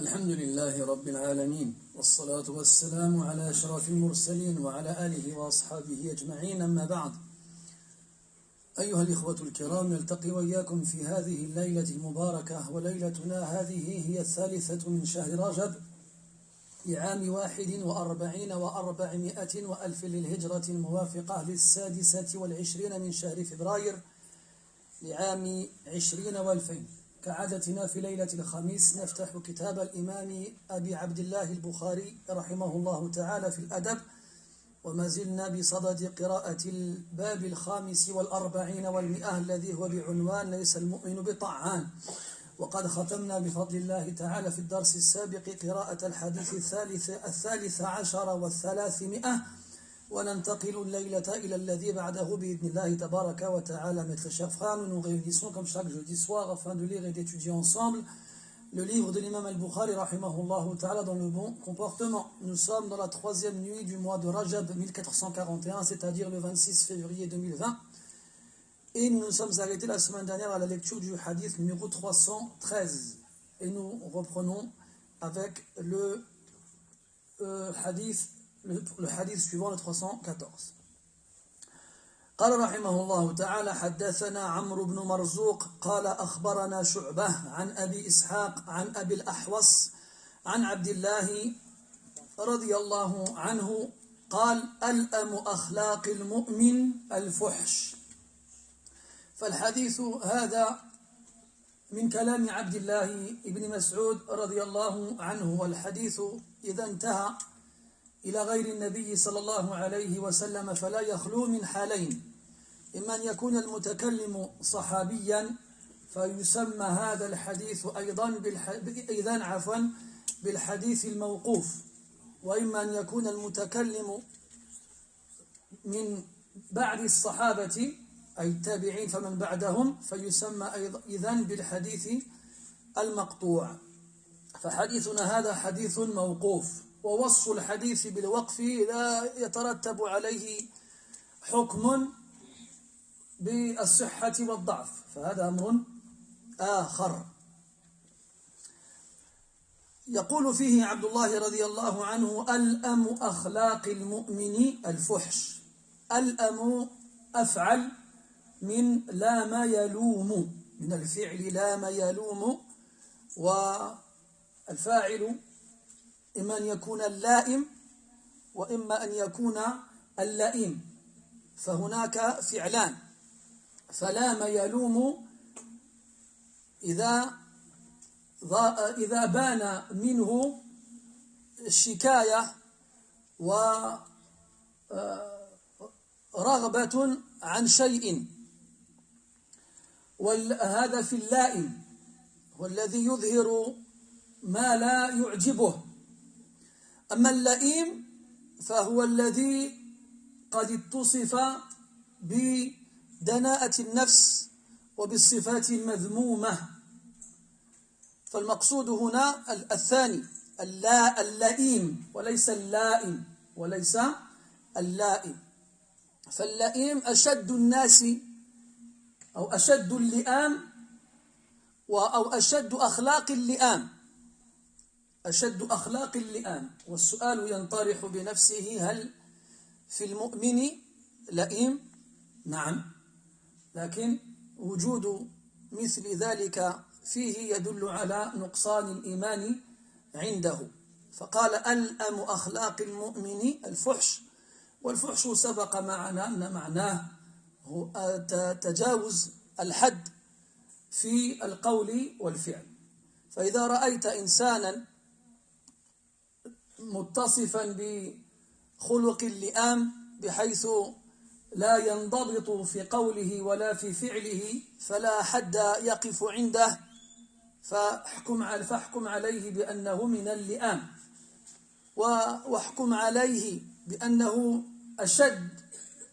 الحمد لله رب العالمين والصلاة والسلام على أشرف المرسلين وعلى آله وأصحابه أجمعين، أما بعد. أيها الإخوة الكرام، نلتقي وإياكم في هذه الليلة المباركة، وليلتنا هذه هي 3 من شهر رجب لعام 41 و400 وألف للهجرة، الموافقة 26 من شهر فبراير لعام 20 و2000. كعادتنا في ليلة الخميس نفتح كتاب الإمام أبي عبد الله البخاري رحمه الله تعالى في الأدب، وما زلنا بصدد قراءة الباب 45 و100 الذي هو بعنوان ليس المؤمن بطعان. وقد ختمنا بفضل الله تعالى في الدرس السابق قراءة الحديث 13 و300، وننتقل الليلة إلى الذي بعده بإذن الله تبارك وتعالى. Mes très chers frères, nous nous réunissons comme chaque jeudi soir afin de lire et d'étudier ensemble le livre de l'imam al-Bukhari rahimahullah ta'ala dans le bon comportement. Nous sommes dans la 3e nuit du mois de Rajab 1441, c'est-à-dire le 26 février 2020, et nous nous sommes arrêtés la semaine dernière à la lecture du hadith numéro 313, et nous reprenons avec le hadith suivant, le 314. قال رحمه الله تعالى: حدثنا عمرو بن مرزوق قال أخبرنا شعبة عن أبي إسحاق عن أبي الأحوص عن عبد الله رضي الله عنه قال: ألأم أخلاق المؤمن الفحش. فالحديث هذا من كلام عبد الله بن مسعود رضي الله عنه، والحديث إذا انتهى إلى غير النبي صلى الله عليه وسلم فلا يخلو من حالين: إما أن يكون المتكلم صحابيا فيسمى هذا الحديث أيضا بالحديث الموقوف، وإما أن يكون المتكلم من بعد الصحابة أي التابعين فمن بعدهم فيسمى إذن بالحديث المقطوع. فحديثنا هذا حديث موقوف، ووصف الحديث بالوقف لا يترتب عليه حكم بالصحة والضعف، فهذا أمر آخر. يقول فيه عبد الله رضي الله عنه: ألأم أخلاق المؤمن الفحش. ألأم أفعل من لام يلوم، من الفعل لام يلوم، والفاعل إما أن يكون اللائم وإما أن يكون اللئيم، فهناك فعلان. فلام يلوم إذا بان منه الشكاية ورغبة عن شيء، وهذا في اللائم والذي يظهر ما لا يعجبه. أما اللئيم فهو الذي قد اتصف بدناءة النفس وبالصفات المذمومة. فالمقصود هنا الثاني، اللئيم، وليس اللائم، وليس اللائم. فاللئيم أشد الناس أو أشد اللئام أو أشد أخلاق اللئام، أشد أخلاق اللئام. والسؤال ينطرح بنفسه: هل في المؤمن لئيم؟ نعم، لكن وجود مثل ذلك فيه يدل على نقصان الإيمان عنده. فقال: ألأم أخلاق المؤمن الفحش. والفحش سبق معنا أن معناه هو تجاوز الحد في القول والفعل. فإذا رأيت إنسانا متصفا بخلق اللئام بحيث لا ينضبط في قوله ولا في فعله فلا حد يقف عنده، فاحكم عليه بأنه من اللئام، واحكم عليه بأنه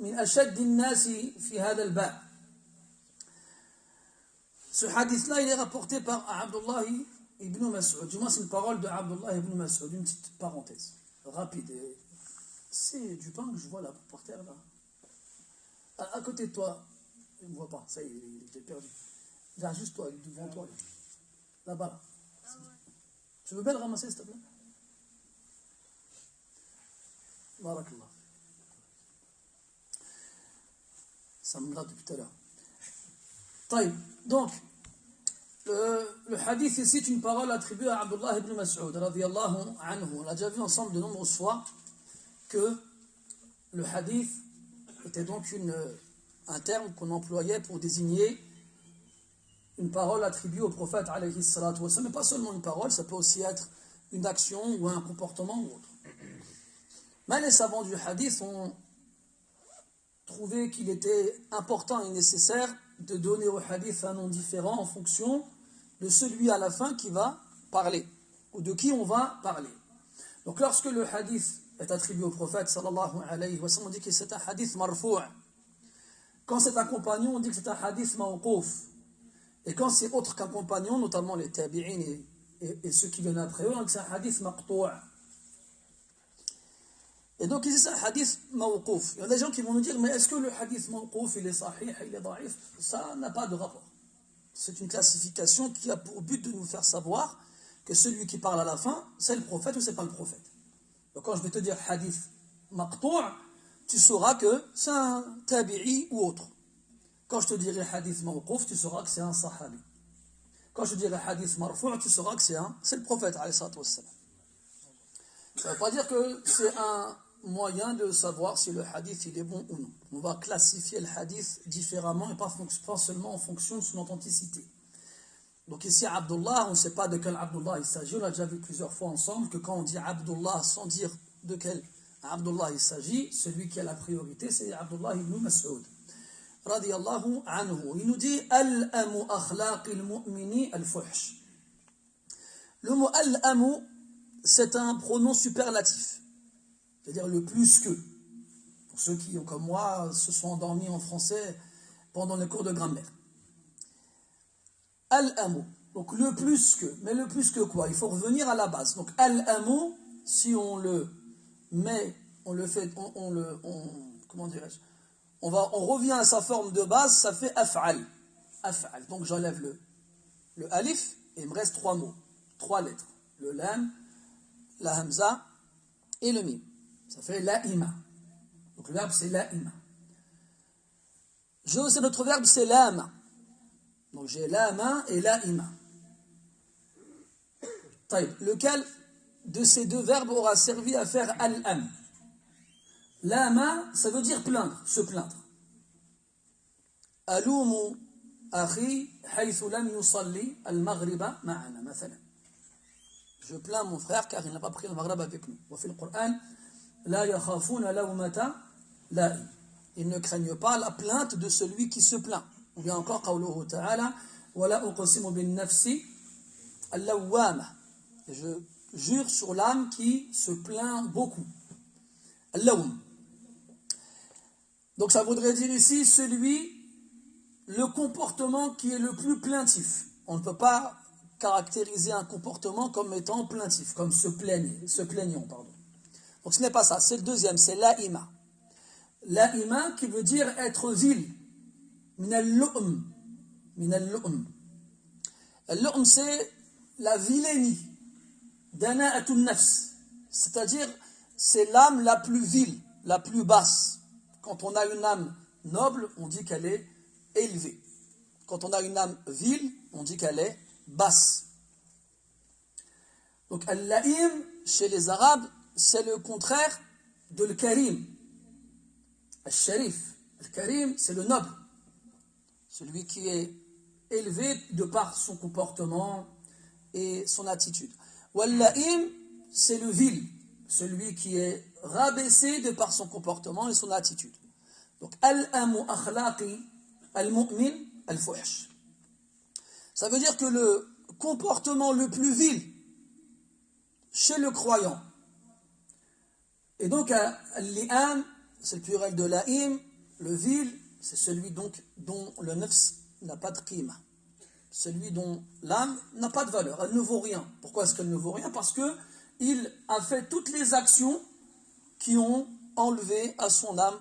من أشد الناس في هذا الباب. Ce hadith-là, il est rapporté par Abdullah ibn Mas'ud. Du moins, c'est une parole de Abdullah ibn Mas'ud. Une petite parenthèse rapide. C'est du pain que je vois là par terre là. À côté de toi, il ne me voit pas, ça y est, il est perdu. Viens juste toi, devant toi. Là-bas. Tu veux bien le ramasser, s'il te plaît? Barakallah. Ça me gratte depuis tout à l'heure. طيب, donc, le hadith ici est une parole attribuée à Abdullah ibn Mas'ud, radiyallahu anhu. On a déjà vu ensemble de nombreuses fois que le hadith était donc un terme qu'on employait pour désigner une parole attribuée au prophète, alayhi salatu wa sallam. Mais pas seulement une parole, ça peut aussi être une action ou un comportement ou autre. Mais les savants du hadith ont trouvé qu'il était important et nécessaire de donner au hadith un nom différent en fonction de celui à la fin qui va parler, ou de qui on va parler. Donc lorsque le hadith est attribué au prophète, sallallahu alayhi wa sallam, on dit que c'est un hadith marfou'. Quand c'est un compagnon, on dit que c'est un hadith mawqouf. Et quand c'est autre qu'un compagnon, notamment les tabi'in et ceux qui viennent après eux, on dit que c'est un hadith maqtou'. Et donc ici c'est un hadith mawqouf. Il y a des gens qui vont nous dire, mais est-ce que le hadith mawqouf il est sahih, il est da'if? Ça n'a pas de rapport. C'est une classification qui a pour but de nous faire savoir que celui qui parle à la fin, c'est le prophète ou c'est pas le prophète. Donc quand je vais te dire hadith maqtou', tu sauras que c'est un tabi'i ou autre. Quand je te dirai hadith mawqouf, tu sauras que c'est un sahabi. Quand je te dirai hadith marfou', tu sauras que c'est le prophète, alayhi salatu wassalam. Ça ne veut pas dire que c'est un moyen de savoir si le hadith il est bon ou non. On va classifier le hadith différemment et pas seulement en fonction de son authenticité. Donc ici, Abdullah, on ne sait pas de quel Abdullah il s'agit. On a déjà vu plusieurs fois ensemble que quand on dit Abdullah sans dire de quel Abdullah il s'agit, celui qui a la priorité, c'est Abdullah ibn Mas'ud. Radiyallahu anhu. Il nous dit Al-amu akhlaqil mu'mini al-fuhsh. Le mot al-amu, c'est un pronom superlatif, c'est-à-dire le plus que. Pour ceux qui, comme moi, se sont endormis en français pendant les cours de grammaire. Al-amu, donc le plus que. Mais le plus que quoi? Il faut revenir à la base. Donc al-amu, si on le met, on le fait, comment dirais-je? On revient à sa forme de base, ça fait af'al. Af'al. Donc j'enlève le alif et il me reste 3 mots, 3 lettres. Le lam, la hamza et le mim. Ça fait la'ima. Donc le verbe c'est la'ima. J'ai aussi notre verbe c'est lama. Donc j'ai lama et la'ima. Lequel de ces deux verbes aura servi à faire al-am? Lama, ça veut dire plaindre, se plaindre. Alumu akhi haythu lam yusalli al-maghriba ma'ana, mathalan. Je plains mon frère car il n'a pas pris le maghrib avec nous. Dans le Coran, la yakhafuna lawmata la'i. Ils ne craignent pas la plainte de celui qui se plaint. Ou bien encore, qawluhu ta'ala, wa la uqsimu bin nafsi al-lawwama. Je jure sur l'âme qui se plaint beaucoup. Al-lawm. Donc ça voudrait dire ici le comportement qui est le plus plaintif. On ne peut pas caractériser un comportement comme étant plaintif, comme se plaignant. Donc ce n'est pas ça, c'est le deuxième, c'est la'ima. La'ima qui veut dire être vil. Min al-lu'm. Min al-lu'm. Al-lu'm c'est la vilainie. Dana'atun nafs. C'est-à-dire c'est l'âme la plus vile, la plus basse. Quand on a une âme noble, on dit qu'elle est élevée. Quand on a une âme vile, on dit qu'elle est basse. Donc al-la'im, chez les Arabes, c'est le contraire de al-karim. Al-sharif. Al-karim, c'est le noble. Celui qui est élevé de par son comportement et son attitude. Wal-la'im, c'est le vil. Celui qui est rabaissé de par son comportement et son attitude. Donc, al-amu akhlaqi al-mu'min al-fuhsh. Ça veut dire que le comportement le plus vil chez le croyant, et donc al-li'am, c'est le pluriel de la'im, le vil, c'est celui donc dont le nafs n'a pas de qima. Celui dont l'âme n'a pas de valeur, elle ne vaut rien. Pourquoi est-ce qu'elle ne vaut rien? Parce que il a fait toutes les actions qui ont enlevé à son âme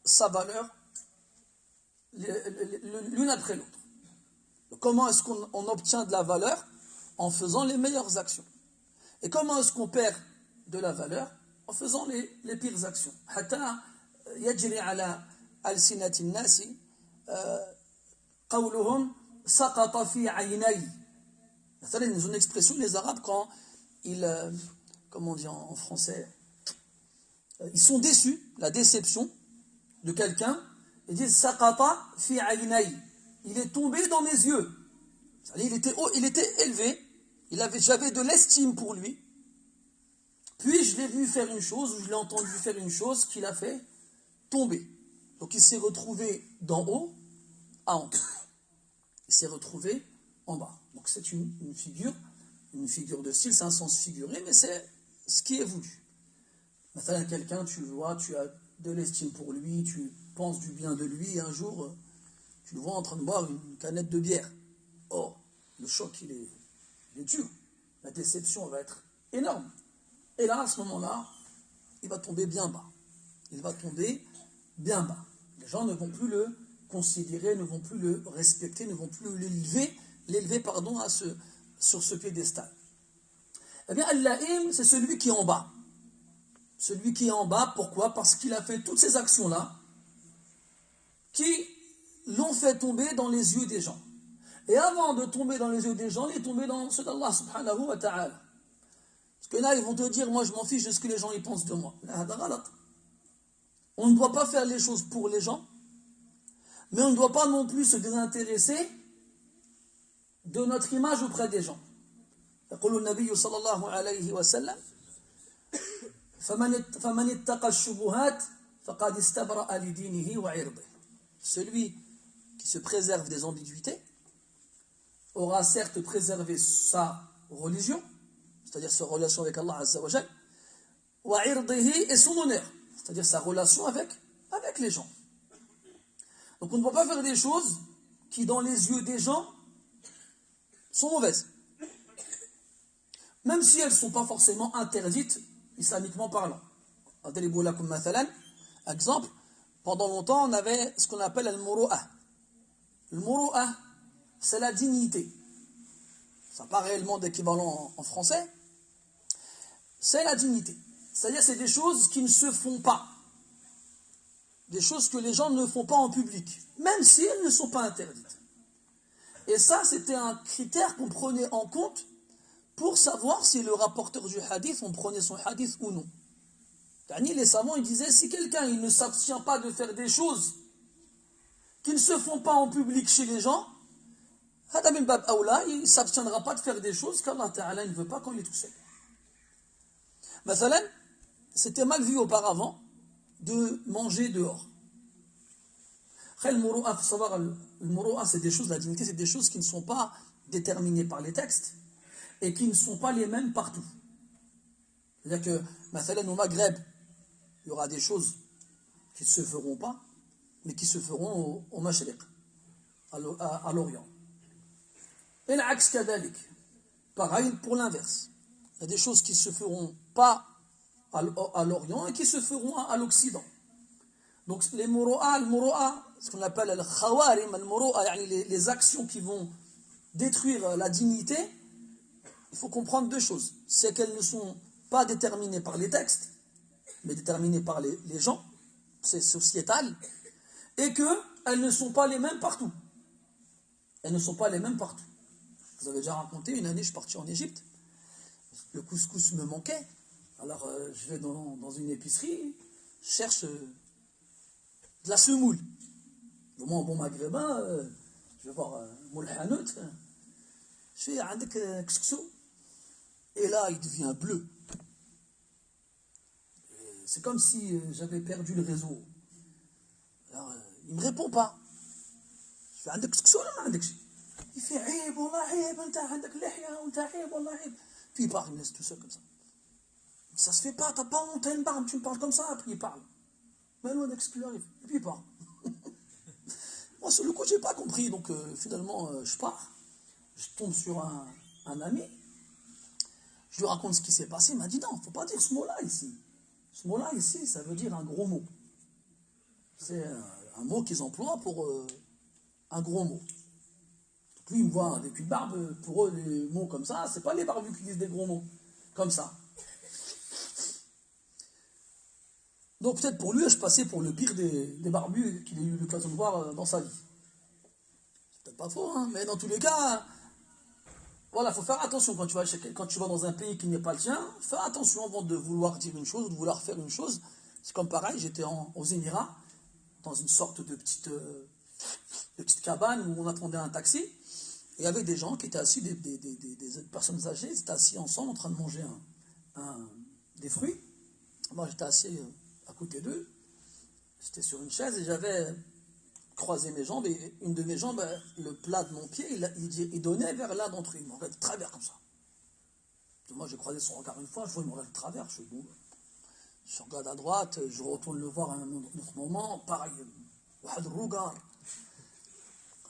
sa valeur l'une après l'autre. Donc comment est-ce qu'on obtient de la valeur? En faisant les meilleures actions. Et comment est-ce qu'on perd de la valeur? En faisant les pires actions. حتى يجري على ألسنة الناس قولهم سقط في عيني. Ils ont une expression, les Arabes, quand ils, comment on dit en français, ils sont déçus, la déception de quelqu'un, ils disent saqata fi aynay. Il est tombé dans mes yeux. C'est-à-dire, il était élevé, j'avais de l'estime pour lui. Puis je l'ai vu faire une chose, ou je l'ai entendu faire une chose qui l'a fait tomber. Donc il s'est retrouvé d'en haut à en bas. Il s'est retrouvé en bas. Donc c'est une figure de style, c'est un sens figuré, mais c'est ce qui est voulu. Maintenant, quelqu'un, tu le vois, tu as de l'estime pour lui, tu penses du bien de lui, et un jour, tu le vois en train de boire une canette de bière. Oh, le choc, il est dur. La déception va être énorme. Et là, à ce moment-là, il va tomber bien bas. Il va tomber bien bas. Les gens ne vont plus le considérer, ne vont plus le respecter, ne vont plus l'élever sur ce piédestal. Eh bien, Al-La'im, c'est celui qui est en bas. Celui qui est en bas, pourquoi? Parce qu'il a fait toutes ces actions-là qui l'ont fait tomber dans les yeux des gens. Et avant de tomber dans les yeux des gens, il est tombé dans ceux d'Allah subhanahu wa ta'ala. Parce que là, ils vont te dire, moi je m'en fiche de ce que les gens y pensent de moi. On ne doit pas faire les choses pour les gens, mais on ne doit pas non plus se désintéresser de notre image auprès des gens. يقول النبي صلى الله عليه وسلم فمن اتقى الشبهات فقد استبرأ لدينه وعرضه. Celui qui se préserve des ambiguïtés aura certes préservé sa religion, c'est-à-dire sa relation avec Allah Azza wa Jal, وعرضه et son honneur, c'est-à-dire sa relation avec les gens. Donc on ne peut pas faire des choses qui dans les yeux des gens sont mauvaises. Même si elles ne sont pas forcément interdites, islamiquement parlant. Exemple, pendant longtemps, on avait ce qu'on appelle al-muru'ah. Le muru'ah, c'est la dignité. Ça n'a pas réellement d'équivalent en français. C'est la dignité. C'est-à-dire, c'est des choses qui ne se font pas. Des choses que les gens ne font pas en public, même si elles ne sont pas interdites. Et ça, c'était un critère qu'on prenait en compte pour savoir si le rapporteur du hadith, on prenait son hadith ou non. Les savants, ils disaient, si quelqu'un il ne s'abstient pas de faire des choses qui ne se font pas en public chez les gens, il ne s'abstiendra pas de faire des choses qu'Allah Ta'ala ne veut pas quand il est tout seul. Mathalan, c'était mal vu auparavant de manger dehors. Après, le muru'a, il faut savoir, le muru'a, c'est des choses, la dignité, c'est des choses qui ne sont pas déterminées par les textes et qui ne sont pas les mêmes partout. C'est-à-dire que, mathalan, au Maghreb, il y aura des choses qui ne se feront pas, mais qui se feront au Mashriq, à l'Orient. Et l'Axe kadalik, pareil pour l'inverse. Il y a des choses qui ne se feront pas à l'Orient et qui se feront à l'Occident. Donc les muru'a, le muru'a, ce qu'on appelle al-khawarim, al-muru'a, les actions qui vont détruire la dignité, il faut comprendre deux choses. C'est qu'elles ne sont pas déterminées par les textes, mais déterminées par les gens, c'est sociétal, et qu'elles ne sont pas les mêmes partout. Elles ne sont pas les mêmes partout. Je vous avais déjà raconté, une année je suis parti en Égypte, le couscous me manquait, alors je vais dans une épicerie, je cherche de la semoule. Moi, en bon maghrébin, je vais voir Moul Hanout, je fais un couscous, et là il devient bleu. C'est comme si j'avais perdu le réseau. Alors, il ne me répond pas. Je fais un couscous, il fait عيب والله عيب انت عندك لحيه وانت عيب والله عيب. Puis il part, il me laisse tout seul comme ça. Ça se fait pas, t'as pas honte, t'as une barbe, tu me parles comme ça, puis il parle. Mais non, ce qui lui arrive. Et puis il part. Moi, sur le coup, j'ai pas compris, donc finalement, je pars. Je tombe sur un ami. Je lui raconte ce qui s'est passé. Il m'a dit non, faut pas dire ce mot-là ici. Ce mot-là ici, ça veut dire un gros mot. C'est un mot qu'ils emploient pour un gros mot. Donc lui, il me voit avec une barbe. Pour eux, les mots comme ça, c'est pas les barbus qui disent des gros mots. comme ça. Donc peut-être pour lui, je passais pour le pire des barbus qu'il ait eu l'occasion de voir dans sa vie. C'est peut-être pas faux, hein, mais dans tous les cas, voilà, il faut faire attention quand tu vas dans un pays qui n'est pas le tien, fais attention avant de vouloir dire une chose ou de vouloir faire une chose. C'est comme pareil, j'étais aux Émirats, dans une sorte de petite cabane où on attendait un taxi, et il y avait des gens qui étaient assis, des personnes âgées, ils étaient assis ensemble en train de manger des fruits. Moi j'étais assis à côté d'eux, j'étais sur une chaise et j'avais croisé mes jambes, et une de mes jambes, le plat de mon pied, il donnait vers l'un d'entre eux, il me regardait de travers comme ça. Et moi j'ai croisé son regard une fois, je vois il me regarde de travers, je suis bon. Je regarde à droite, je retourne le voir à un autre moment, pareil, regard.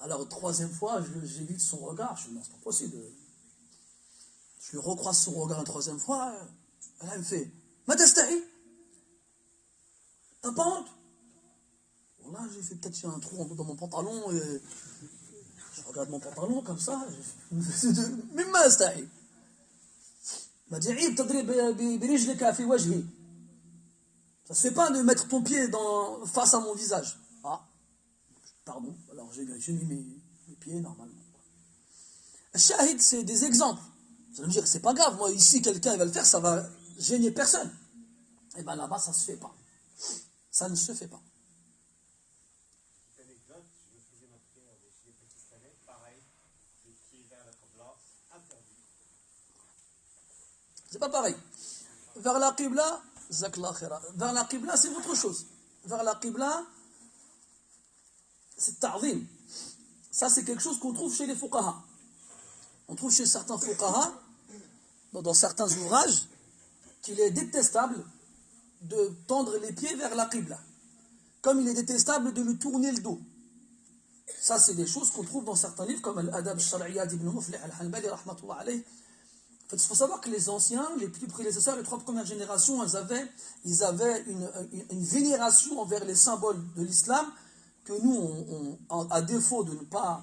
Alors, troisième fois, j'évite son regard, je me dis, non, c'est pas possible. Je lui recroise son regard une troisième fois, et là, elle me fait, ma tastahi, t'as pas honte? Bon, là, j'ai fait peut-être un trou dans mon pantalon, et je regarde mon pantalon comme ça, mais ma tastahi. m'a dit, عيب تضرب برجلك في وجهي. Ça se fait pas de mettre ton pied face à mon visage. Ah, pardon. Alors j'ai mis mes pieds normalement. Shahid, c'est des exemples. Ça veut dire que c'est pas grave. Moi, ici, quelqu'un va le faire, ça va gêner personne. Et bien là-bas, ça se fait pas. Ça ne se fait pas. Anecdote, je me faisais ma prière chez les Pakistanais, pareil, les pieds vers la Qibla, interdit. C'est pas pareil. Vers la Qibla, vers la Qibla, c'est autre chose. Vers la Qibla, c'est ta'zim. Ça, c'est quelque chose qu'on trouve chez les fuqaha. On trouve chez certains fuqaha, dans certains ouvrages, qu'il est détestable de tendre les pieds vers la Qibla. Comme il est détestable de lui tourner le dos. Ça, c'est des choses qu'on trouve dans certains livres, comme Al-Adab al-Shar'iyya d'Ibn Muflih al-Hanbali, rahmatullah alayh. Il faut savoir que les anciens, les plus prédécesseurs, les trois premières générations, ils avaient une vénération envers les symboles de l'islam que nous, à défaut de ne pas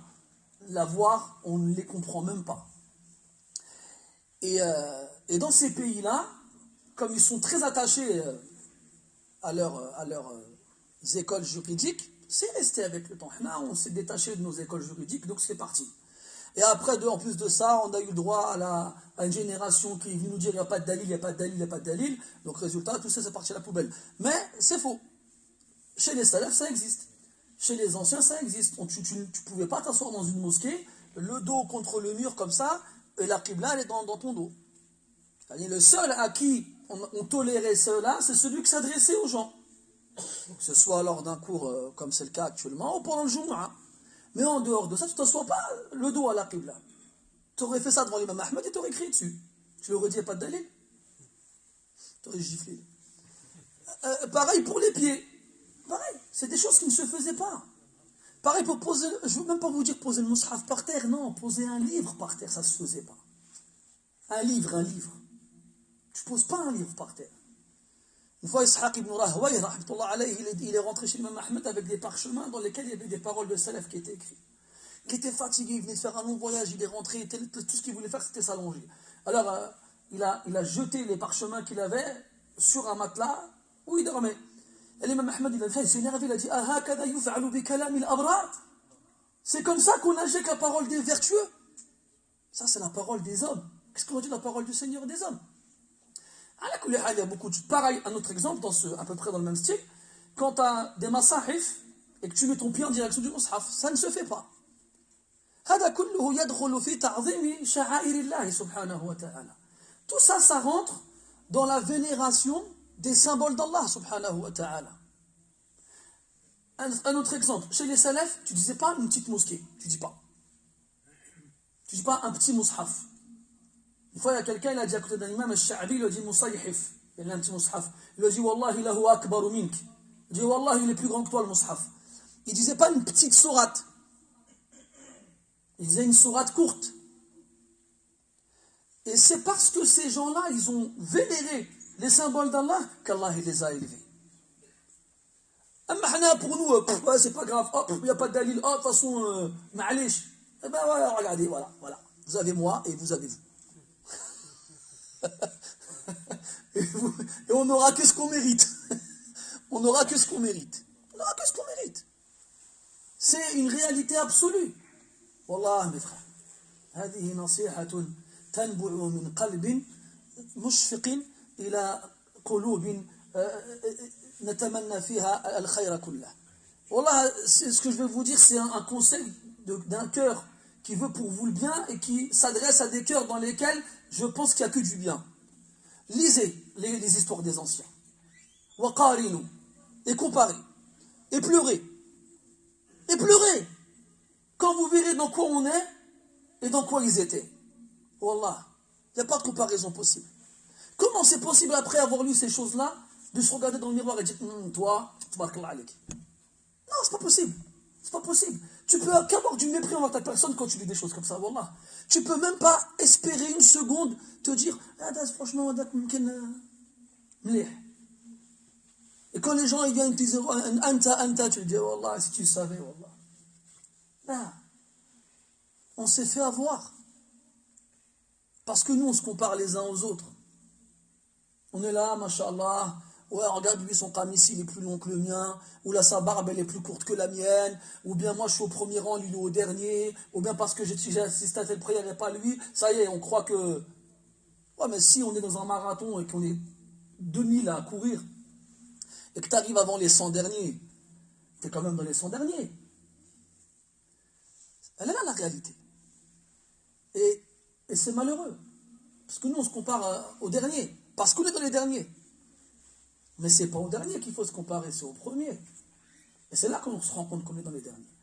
l'avoir, on ne les comprend même pas. Et dans ces pays-là, comme ils sont très attachés à leurs écoles juridiques, c'est resté avec le temps. On s'est détaché de nos écoles juridiques, donc c'est parti. Et après, en plus de ça, on a eu le droit à une génération qui vient nous dire il n'y a pas de dalil, il n'y a pas de dalil, il n'y a pas de dalil. Donc résultat, tout ça, c'est parti à la poubelle. Mais c'est faux. Chez les salafs, ça existe. Chez les anciens, ça existe. Tu ne pouvais pas t'asseoir dans une mosquée, le dos contre le mur comme ça, et la qibla, elle est dans ton dos. C'est-à-dire, le seul à qui on tolérait cela, c'est celui qui s'adressait aux gens. Que ce soit lors d'un cours comme c'est le cas actuellement, ou pendant le Jumu'ah. Mais en dehors de ça, tu ne t'assois pas le dos à la qibla. Tu aurais fait ça devant l'imam Ahmed et tu aurais crié dessus. Tu lui aurais dit, il n'y a pas de dalil. Tu aurais giflé. Pareil pour les pieds. Pareil, c'est des choses qui ne se faisaient pas. Pareil pour poser, je ne veux même pas vous dire poser le mushaf par terre, non, poser un livre par terre, ça ne se faisait pas. Un livre. Tu ne poses pas un livre par terre. Une fois, Ishaq ibn Rahway, il est rentré chez l'imam Ahmed avec des parchemins dans lesquels il y avait des paroles de salaf qui étaient écrites. Il était fatigué, il venait de faire un long voyage, il est rentré, tout ce qu'il voulait faire, c'était s'allonger. Alors, il a jeté les parchemins qu'il avait sur un matelas où il dormait. Et l'imam Ahmed, il s'est énervé, il a dit « Ah, hakada yuf'alu bi kalamil abrar » C'est comme ça qu'on agit avec la parole des vertueux. Ça, c'est la parole des hommes. Qu'est-ce qu'on dit de la parole du Seigneur des hommes? Il y a beaucoup de choses. Pareil, un autre exemple, à peu près dans le même style, quand tu as des masahif et que tu mets ton pied en direction du mushaf, ça ne se fait pas. Tout ça, ça rentre dans la vénération des symboles d'Allah subhanahu wa ta'ala. Un autre exemple, chez les salafs, tu disais pas une petite mosquée, tu dis pas. Tu dis pas un petit mushaf. Une fois, il y a quelqu'un, il a dit à côté d'un imam, al-Sha'bi, il a dit Musayhif. Il a un petit mushaf. Il a dit Wallahi lahu akbaru mink. Il dit Wallahi, il est plus grand que toi, le mushaf. Il disait pas une petite sourate. Il disait une sourate courte. Et c'est parce que ces gens-là, ils ont vénéré les symboles d'Allah qu'Allah les a élevés. Pour nous, c'est pas grave, il n'y a pas de dalil, de toute façon, ma'alish. Eh ben voilà, regardez, voilà. Vous avez moi et vous avez vous. Et on n'aura que ce qu'on mérite. On n'aura que ce qu'on mérite. On n'aura que ce qu'on mérite. C'est une réalité absolue. Wallah, mes frères. هذه نصيحة تنبع من قلب مشفق إلى قلوب نتمنى فيها الخير كله. Wallah, ce que je vais vous dire, c'est un conseil d'un cœur qui veut pour vous le bien et qui s'adresse à des cœurs dans lesquels je pense qu'il n'y a que du bien. Lisez les histoires des anciens. وقارنوا. Et comparez. Et pleurez. Et pleurez. Quand vous verrez dans quoi on est et dans quoi ils étaient. Wallah, il n'y a pas de comparaison possible. Comment c'est possible après avoir lu ces choses-là de se regarder dans le miroir et dire toi, tabarakallah alik. Non, c'est pas possible. C'est pas possible. Tu peux qu'avoir du mépris envers ta personne quand tu lis des choses comme ça, wallah. Tu peux même pas espérer une seconde te dire franchement, et quand les gens ils viennent te dire anta, tu dis wallah, si tu savais, wallah. Là, on s'est fait avoir. Parce que nous, on se compare les uns aux autres. On est là, mashallah. Ouais, regarde, lui, son qamis, il est plus long que le mien. Ou là, sa barbe, elle est plus courte que la mienne. Ou bien, moi, je suis au premier rang, lui, il est au dernier. Ou bien, parce que j'ai assisté à telle prière et pas lui. Ça y est, on croit que... Ouais, mais si on est dans un marathon et qu'on est 2000 à courir, et que tu arrives avant les 100 derniers, tu es quand même dans les 100 derniers. Elle est là, la réalité. Et c'est malheureux. Parce que nous, on se compare aux derniers. Parce qu'on est dans les derniers. Mais c'est pas au dernier qu'il faut se comparer, c'est au premier. Et c'est là qu'on se rend compte qu'on est dans les derniers.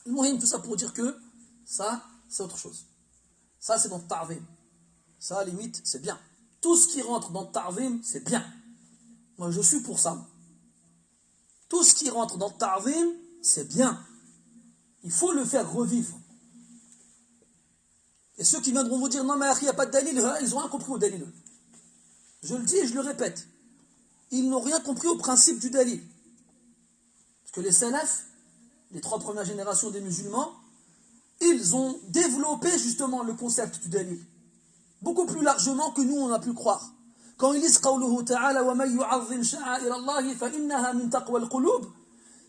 Le moyen, tout ça pour dire que ça, c'est autre chose. Ça, c'est dans le ta'zim. Ça, à la limite, c'est bien. Tout ce qui rentre dans le ta'zim, c'est bien. Moi, je suis pour ça. Tout ce qui rentre dans le ta'zim, c'est bien. Il faut le faire revivre. Et ceux qui viendront vous dire, non, mais il n'y a pas de dalil, ils ont rien compris au dalil. Je le dis et je le répète. Ils n'ont rien compris au principe du dalil. Parce que les salafs, les 3 premières générations des musulmans, ils ont développé justement le concept du dalil. Beaucoup plus largement que nous, on a pu croire. Quand ils disent قَوْلُهُ تَعَالَى وَمَنْ يُعَظِّمْ شَعَائِرَ اللَّهِ فَإِنَّهَا مِنْ تَقْوَى الْقُلُوبِ.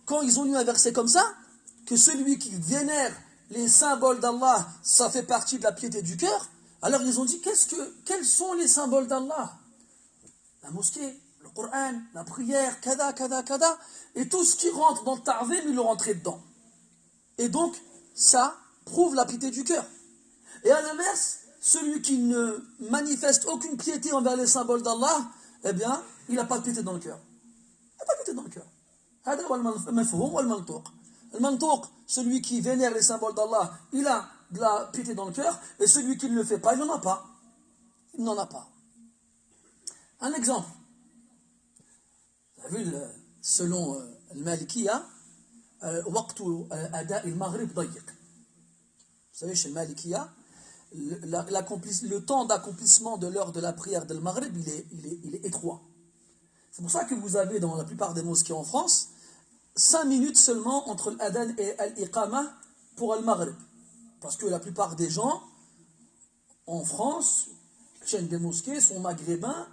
Quand ils ont lu un verset comme ça, que celui qui vénère les symboles d'Allah, ça fait partie de la piété du cœur, alors ils ont dit, quels sont les symboles d'Allah? La mosquée, le Coran, la prière, kada, kada, kada, et tout ce qui rentre dans le ta'zim, ils l'ont rentré dedans. Et donc, ça prouve la piété du cœur. Et à l'inverse, celui qui ne manifeste aucune piété envers les symboles d'Allah, eh bien, il n'a pas de piété dans le cœur. Il n'a pas de piété dans le cœur. Le mantouk, celui qui vénère les symboles d'Allah, il a de la piété dans le cœur, et celui qui ne le fait pas, il n'en a pas. Il n'en a pas. Un exemple. Vous avez vu, selon le Malikiya, vous savez, chez le Malikiya, le temps d'accomplissement de l'heure de la prière de Maghrib, il est étroit. C'est pour ça que vous avez dans la plupart des mosquées en France 5 minutes seulement entre l'adhan et l'iqama pour le Maghrib. Parce que la plupart des gens en France qui tiennent des mosquées sont maghrébins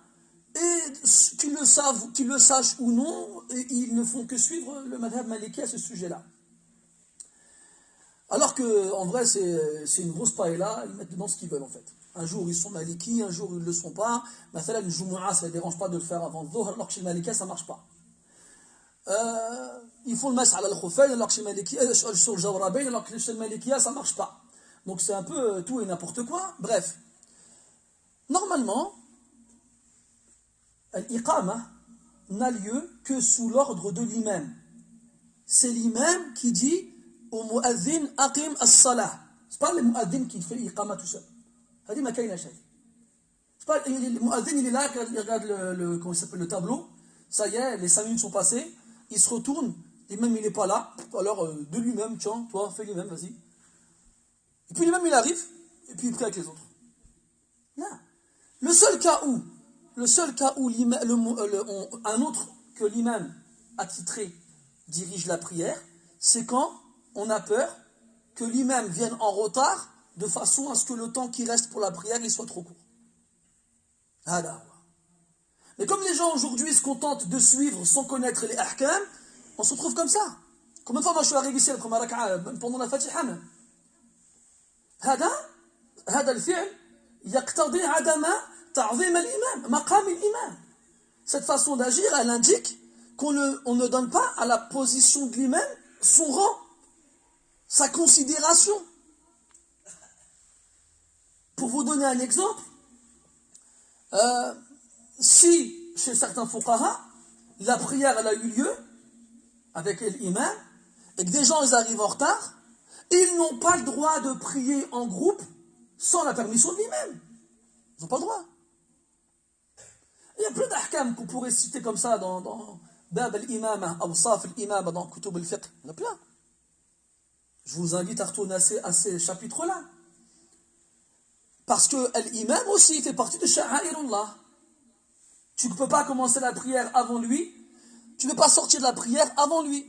et qu'ils le sachent ou non, ils ne font que suivre le madhab maliki à ce sujet-là. Alors qu'en vrai, c'est une grosse paella, ils mettent dedans ce qu'ils veulent en fait. Un jour ils sont maliki, un jour ils ne le sont pas. Mathalan, le Jumu'ah, ça ne dérange pas de le faire avant le Dhuhr, alors que chez le maliki, ça ne marche pas. Ils font le mas ala al-khuffayn, alors que chez le maliki, sur le jawrabayn, alors que chez le maliki, ça ne marche pas. Donc c'est un peu tout et n'importe quoi. Bref. Normalement, l'iqama n'a lieu que sous l'ordre de l'imam. C'est l'imam qui dit au mu'adhin aqim as-salah. C'est pas le mu'adhin qui fait l'iqama tout seul. C'est pas le mu'adhin, il est là, il regarde comment il s'appelle, le tableau. Ça y est, les 5 minutes sont passées. Il se retourne, l'imam il n'est pas là. Alors de lui-même, tiens, toi fais lui-même, vas-y. Et puis l'imam il arrive, et puis il prie avec les autres. Non. Le seul cas où un autre que l'imam attitré dirige la prière, c'est quand on a peur que l'imam vienne en retard de façon à ce que le temps qui reste pour la prière il soit trop court. Mais comme les gens aujourd'hui se contentent de suivre sans connaître les ahkam, on se retrouve comme ça. Combien de fois moi je suis arrivé ici la première raka'a pendant la Fatiha même. هذا الفعل يقتضي عدم تعظيم الإمام مقام الإمام. Cette façon d'agir, elle indique qu'on ne donne pas à la position de l'imam son rang, sa considération. Pour vous donner un exemple, si chez certains fuqaha, la prière elle a eu lieu avec l'imam et que des gens ils arrivent en retard, ils n'ont pas le droit de prier en groupe sans la permission de l'imam. Ils n'ont pas le droit. Il y a plein d'ahkam qu'on pourrait citer comme ça dans Bab al-Imama, Awsaf al-Imama, dans Kutub al-Fiqh. Il y en a plein. Je vous invite à retourner à ces chapitres-là. Parce que l'imam aussi fait partie de Sha'airullah. Tu ne peux pas commencer la prière avant lui. Tu ne peux pas sortir de la prière avant lui.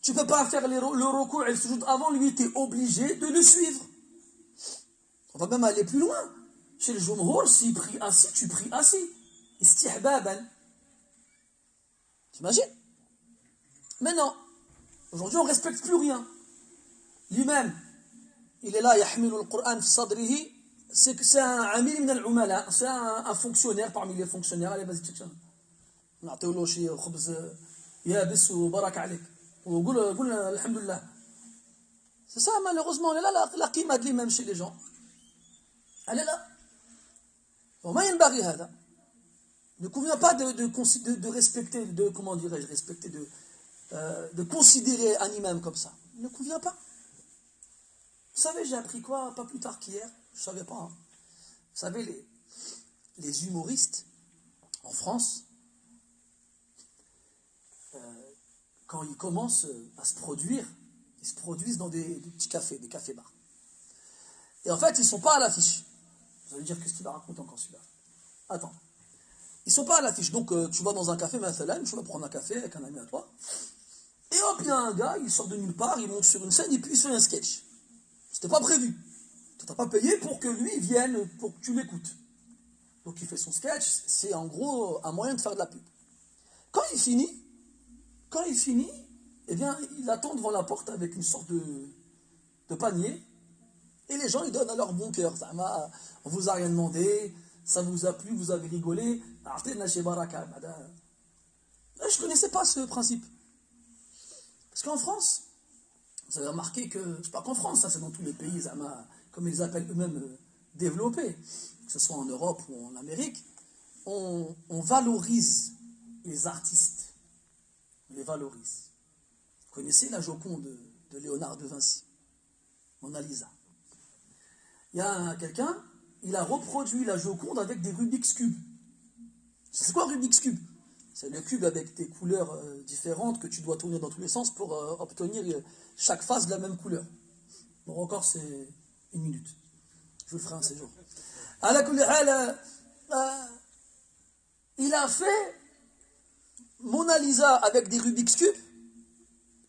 Tu ne peux pas faire le ruku' et le sujoud avant lui. Tu es obligé de le suivre. On va même aller plus loin. Chez le Jumhur, s'il prie assis, tu pries assis. Istihbaban. T'imagines? Mais non. Aujourd'hui, on ne respecte plus rien. Lui-même, il est là, yahmilu al-Qur'an fi sadrihi. C'est un amil min al-umala. C'est un fonctionnaire parmi les fonctionnaires. Allez, vas-y, tchèque. نعطيو له شي خبز يابس وبركة عليك وقول الحمد لله. C'est ça, malheureusement, elle est là, la qima de l'imam chez les gens. Elle est là. وما ينبغي هذا. Ne convient pas de respecter, comment dirais-je, respecter, de considérer un imam comme ça. Il ne convient pas. Vous savez, j'ai appris quoi, pas plus tard qu'hier, je ne savais pas. Hein. Vous savez, les humoristes en France, quand ils commencent à se produire, ils se produisent dans des petits cafés, des cafés-bars. Et en fait, ils ne sont pas à l'affiche. Vous allez dire, qu'est-ce qu'il va raconter encore celui-là? Attends. Ils ne sont pas à l'affiche. Donc, tu vas dans un café, tu vas prendre un café avec un ami à toi. Et hop, il y a un gars, il sort de nulle part, il monte sur une scène, il fait un sketch. C'était pas prévu. Tu n'as pas payé pour que lui vienne, pour que tu l'écoutes. Donc, il fait son sketch. C'est en gros un moyen de faire de la pub. Quand il finit, eh bien, il attend devant la porte avec une sorte de panier. Et les gens, ils donnent à leur bon cœur. On vous a rien demandé. Ça vous a plu, vous avez rigolé. Je ne connaissais pas ce principe. Parce qu'en France, vous avez remarqué que, c'est pas qu'en France, ça c'est dans tous les pays, comme ils appellent eux-mêmes développés, que ce soit en Europe ou en Amérique, on valorise les artistes. On les valorise. Vous connaissez la Joconde de Léonard de Vinci, Mona Lisa. Il y a quelqu'un, il a reproduit la Joconde avec des Rubik's Cube. C'est quoi Rubik's Cube? C'est le cube avec des couleurs différentes que tu dois tourner dans tous les sens pour obtenir chaque face de la même couleur. Bon, encore c'est une minute. Je vous le ferai un séjour. Il a fait Mona Lisa avec des Rubik's Cube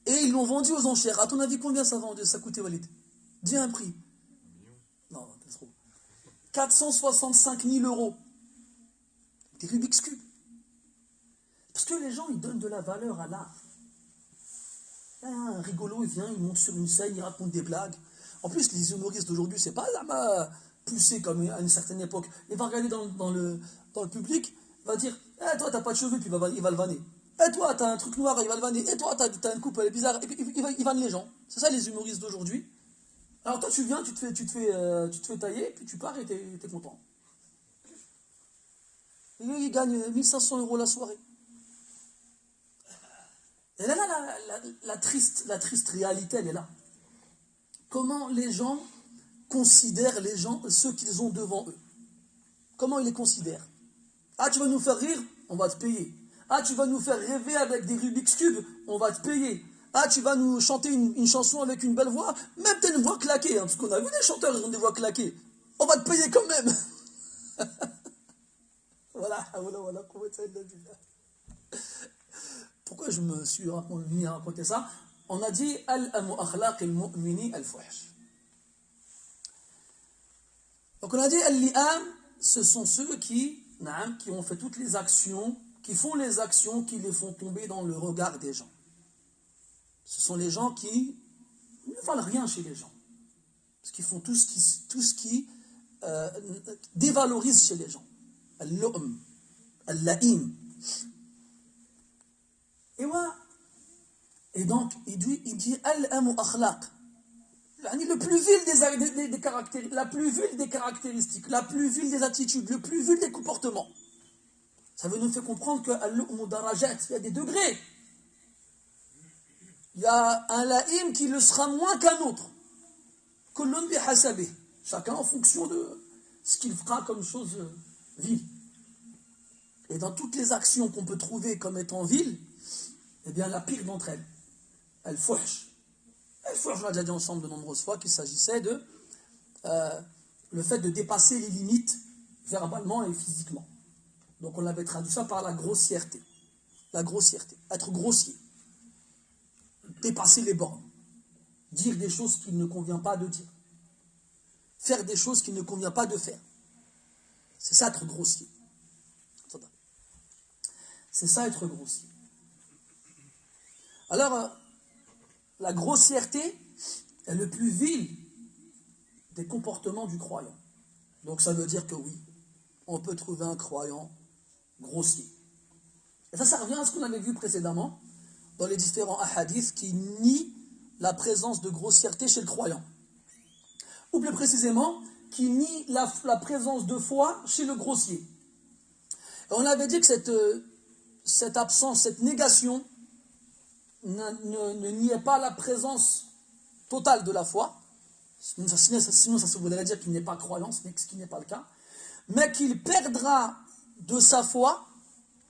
et ils l'ont vendu aux enchères. À ton avis, combien ça coûtait, Walid? Dis un prix. Non, c'est trop. 465 000 euros. Des Rubik's Cube. Parce que les gens, ils donnent de la valeur à l'art. Un rigolo, il vient, il monte sur une scène, il raconte des blagues. En plus, les humoristes d'aujourd'hui, c'est pas poussé comme à une certaine époque. Il va regarder dans le public, il va dire toi, t'as pas de cheveux, puis il va le vanner. Toi, t'as un truc noir, il va le vanner. Toi, t'as une coupe, elle est bizarre. Et puis, il vanne les gens. C'est ça, les humoristes d'aujourd'hui. Alors, toi, tu viens, tu te fais tailler, puis tu pars et t'es content. Et lui, il gagne 1500 euros la soirée. Et là, la triste réalité, elle est là. Comment les gens considèrent ceux qu'ils ont devant eux? Comment ils les considèrent? Ah, tu vas nous faire rire? On va te payer. Ah, tu vas nous faire rêver avec des Rubik's Cube? On va te payer. Ah, tu vas nous chanter une chanson avec une belle voix? Même t'as une voix claquée, hein, parce qu'on a vu des chanteurs, ils ont des voix claquées. On va te payer quand même. Voilà. Pourquoi je me suis mis à raconter ça? On a dit al-amu akhlaq al-mu'mini al-fuhsh. Donc on a dit al-li'am, ce sont ceux qui qui ont fait toutes les actions, qui font les actions qui les font tomber dans le regard des gens. Ce sont les gens qui ne valent rien chez les gens. Parce qu'ils font tout ce qui dévalorise chez les gens. Al-lu'm, al-la'im. Et donc, il dit al-amu akhlaq. Le plus vil des caractéristiques, la plus vile des caractéristiques, la plus vile des attitudes, le plus vil des comportements. Ça veut nous faire comprendre que al-lu'mu darajat, il y a des degrés. Il y a un la'im qui le sera moins qu'un autre. Kullun bihasabih. Chacun en fonction de ce qu'il fera comme chose vile. Et dans toutes les actions qu'on peut trouver comme étant viles, eh bien la pire d'entre elles, al-fuhsh. Al-fuhsh, on l'a déjà dit ensemble de nombreuses fois qu'il s'agissait de le fait de dépasser les limites verbalement et physiquement. Donc on avait traduit ça par la grossièreté. La grossièreté, être grossier. Dépasser les bornes. Dire des choses qu'il ne convient pas de dire. Faire des choses qu'il ne convient pas de faire. C'est ça être grossier. C'est ça être grossier. Alors, la grossièreté est le plus vil des comportements du croyant. Donc ça veut dire que oui, on peut trouver un croyant grossier. Et ça revient à ce qu'on avait vu précédemment dans les différents hadiths qui nient la présence de grossièreté chez le croyant. Ou plus précisément, qui nient la présence de foi chez le grossier. Et on avait dit que cette absence, cette négation ne niait pas la présence totale de la foi. Sinon ça voudrait dire qu'il n'est pas croyant, ce qui n'est pas le cas. Mais qu'il perdra de sa foi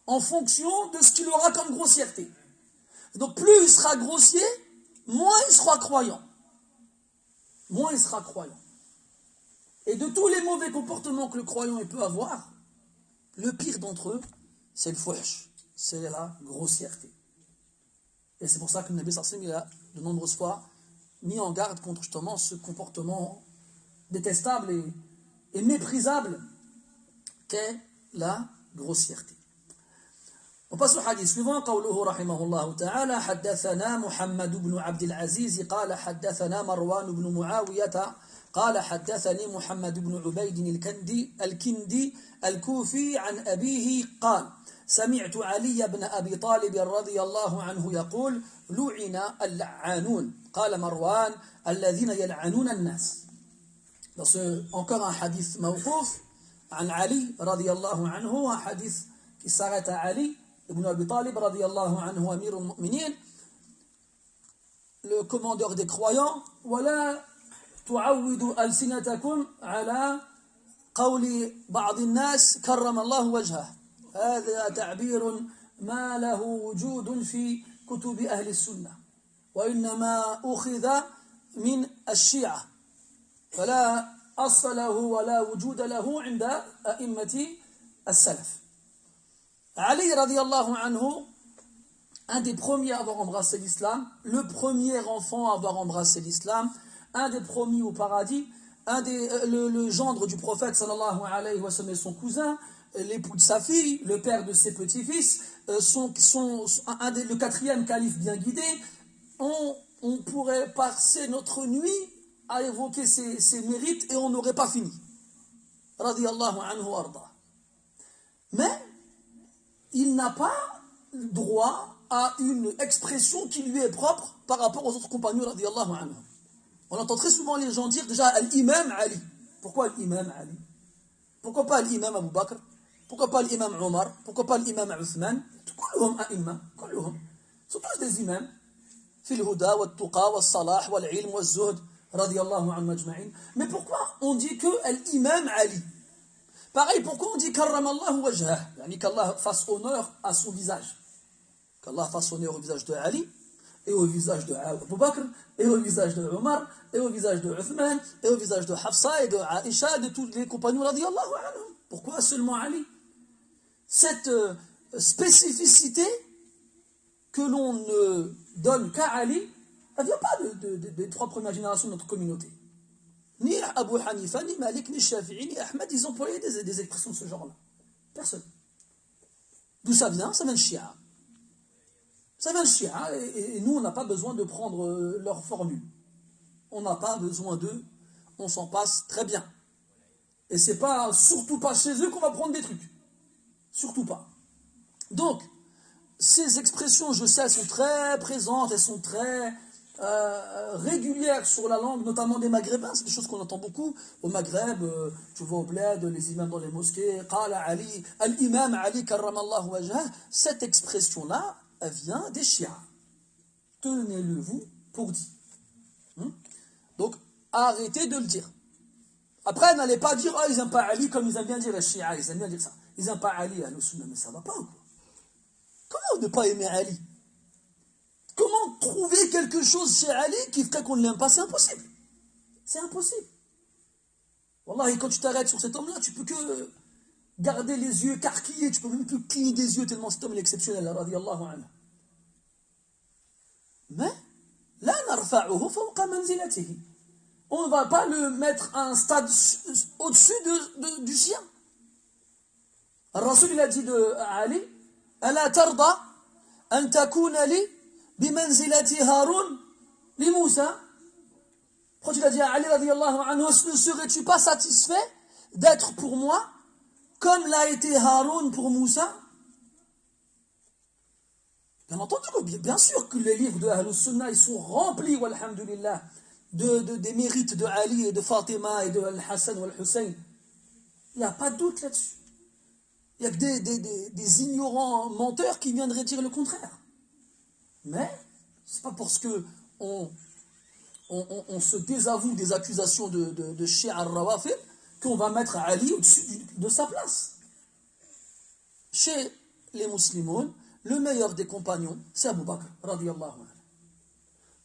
en fonction de ce qu'il aura comme grossièreté. Donc plus il sera grossier, moins il sera croyant. Moins il sera croyant. Et de tous les mauvais comportements que le croyant peut avoir, le pire d'entre eux, c'est le fuhsh, c'est la grossièreté. Et c'est pour ça que le Nabi sallallahu alayhi wa sallam, il a de nombreuses fois mis en garde contre justement ce comportement détestable et méprisable qu'est la grossièreté. On passe au hadith suivant. قوله رحمه الله تعالى حدثنا محمد بن عبد العزيز قال حدثنا مروان بن معاوية قال حدثني محمد بن عبيد الكندي الكوفي عن أبيه قال سمعت علي بن أبي طالب رضي الله عنه يقول لعن اللعانون قال مروان الذين يلعنون الناس. Encore un hadith mawqouf عن علي رضي الله عنه, un hadith qui s'arrête à Ali ibn Abi Talib radiyallahu anhu amirul mu'minin, le commandeur des croyants. ولا تعودوا ألسنتكم على قول بعض الناس كرم الله وجهه. هذا تعبير ما له وجود في كتب أهل السنة وإنما أخذ من الشيعة فلا أصل له ولا وجود له عند أئمة السلف. Ali radiyallahu anhu, un des premiers à avoir embrassé l'islam, le premier enfant à avoir embrassé l'islam, un des promis au paradis, le gendre du prophète sallallahu alayhi wa sallam et son cousin, l'époux de sa fille, le père de ses petits-fils, le quatrième calife bien guidé. On pourrait passer notre nuit à évoquer ses mérites et on n'aurait pas fini. Radiyallahu anhu arda. Mais il n'a pas droit à une expression qui lui est propre par rapport aux autres compagnons radiyallahu anhu. On entend très souvent les gens dire déjà l'imam Ali. Pourquoi l'imam Ali? Pourquoi pas l'imam Abu Bakr? Pourquoi pas l'imam Omar? Pourquoi pas l'imam Uthman? كلهم أئمة, كلهم. Ce sont tous des imams. في الهدى والتقى والصلاح والعلم والزهد رضي الله عنهم أجمعين. Mais pourquoi on dit que l'imam Ali? Pareil, pourquoi on dit karram Allah wajhah? Yani qu'Allah fasse honneur à son visage. Qu'Allah fasse honneur au visage de Ali, et au visage de Abu Bakr, et au visage de Omar, et au visage de Uthman, et au visage de Hafsa, et de Aïcha, de tous les compagnons radiyallahu anhum. Pourquoi seulement Ali? Cette spécificité que l'on ne donne qu'à Ali, elle ne vient pas des trois premières générations de notre communauté. Ni Abu Hanifa, ni Malik, ni Shafi'i, ni Ahmed, ils ont employé des expressions de ce genre-là. Personne. D'où ça vient? Ça vient de Shia. Ça vient de Shia, et nous, on n'a pas besoin de prendre leur formule. On n'a pas besoin d'eux, on s'en passe très bien. Et c'est pas, surtout pas chez eux qu'on va prendre des trucs. Surtout pas. Donc, ces expressions, je sais, elles sont très présentes, elles sont très régulières sur la langue, notamment des Maghrébins. C'est des choses qu'on entend beaucoup. Au Maghreb, tu vois au bled, les imams dans les mosquées, Qala Ali, Al-Imam Ali karramallahu wajhah. Cette expression-là, elle vient des Chiites. Tenez-le vous pour dit. Donc, arrêtez de le dire. Après, n'allez pas dire, ils n'aiment pas Ali comme ils aiment bien dire les Chiites, ils aiment bien dire ça. Ils n'aiment pas Ali, mais ça va pas ou quoi? Comment ne pas aimer Ali? Comment trouver quelque chose chez Ali qui ferait qu'on ne l'aime pas? C'est impossible. C'est impossible. Wallah, quand tu t'arrêtes sur cet homme-là, tu peux que garder les yeux écarquillés, tu peux même plus cligner des yeux tellement cet homme est exceptionnel, radiyallahu anhu. Mais, la narfa'uhu fawqa manzilatihi. On ne va pas le mettre à un stade au-dessus du sien. Al-Rasul, il a dit de Ali, Ala tarda an takuna li bimanzilati Haroun li Moussa. Pourquoi tu l'as dit à Ali radiyallahu anhu, ne serais-tu pas satisfait d'être pour moi comme l'a été Haroun pour Moussa? Bien entendu, bien sûr que les livres de Ahlus Sunnah, ils sont remplis, walhamdulillah, des mérites de Ali et de Fatima et de Al-Hassan ou Al-Hussein. Il n'y a pas de doute là-dessus. Il n'y a que des ignorants menteurs qui viendraient dire le contraire. Mais, c'est pas parce que on se désavoue des accusations de Shia al-Rawafid qu'on va mettre Ali au-dessus de sa place. Chez les musulmans, le meilleur des compagnons, c'est Abu Bakr, radiyallahu anhu.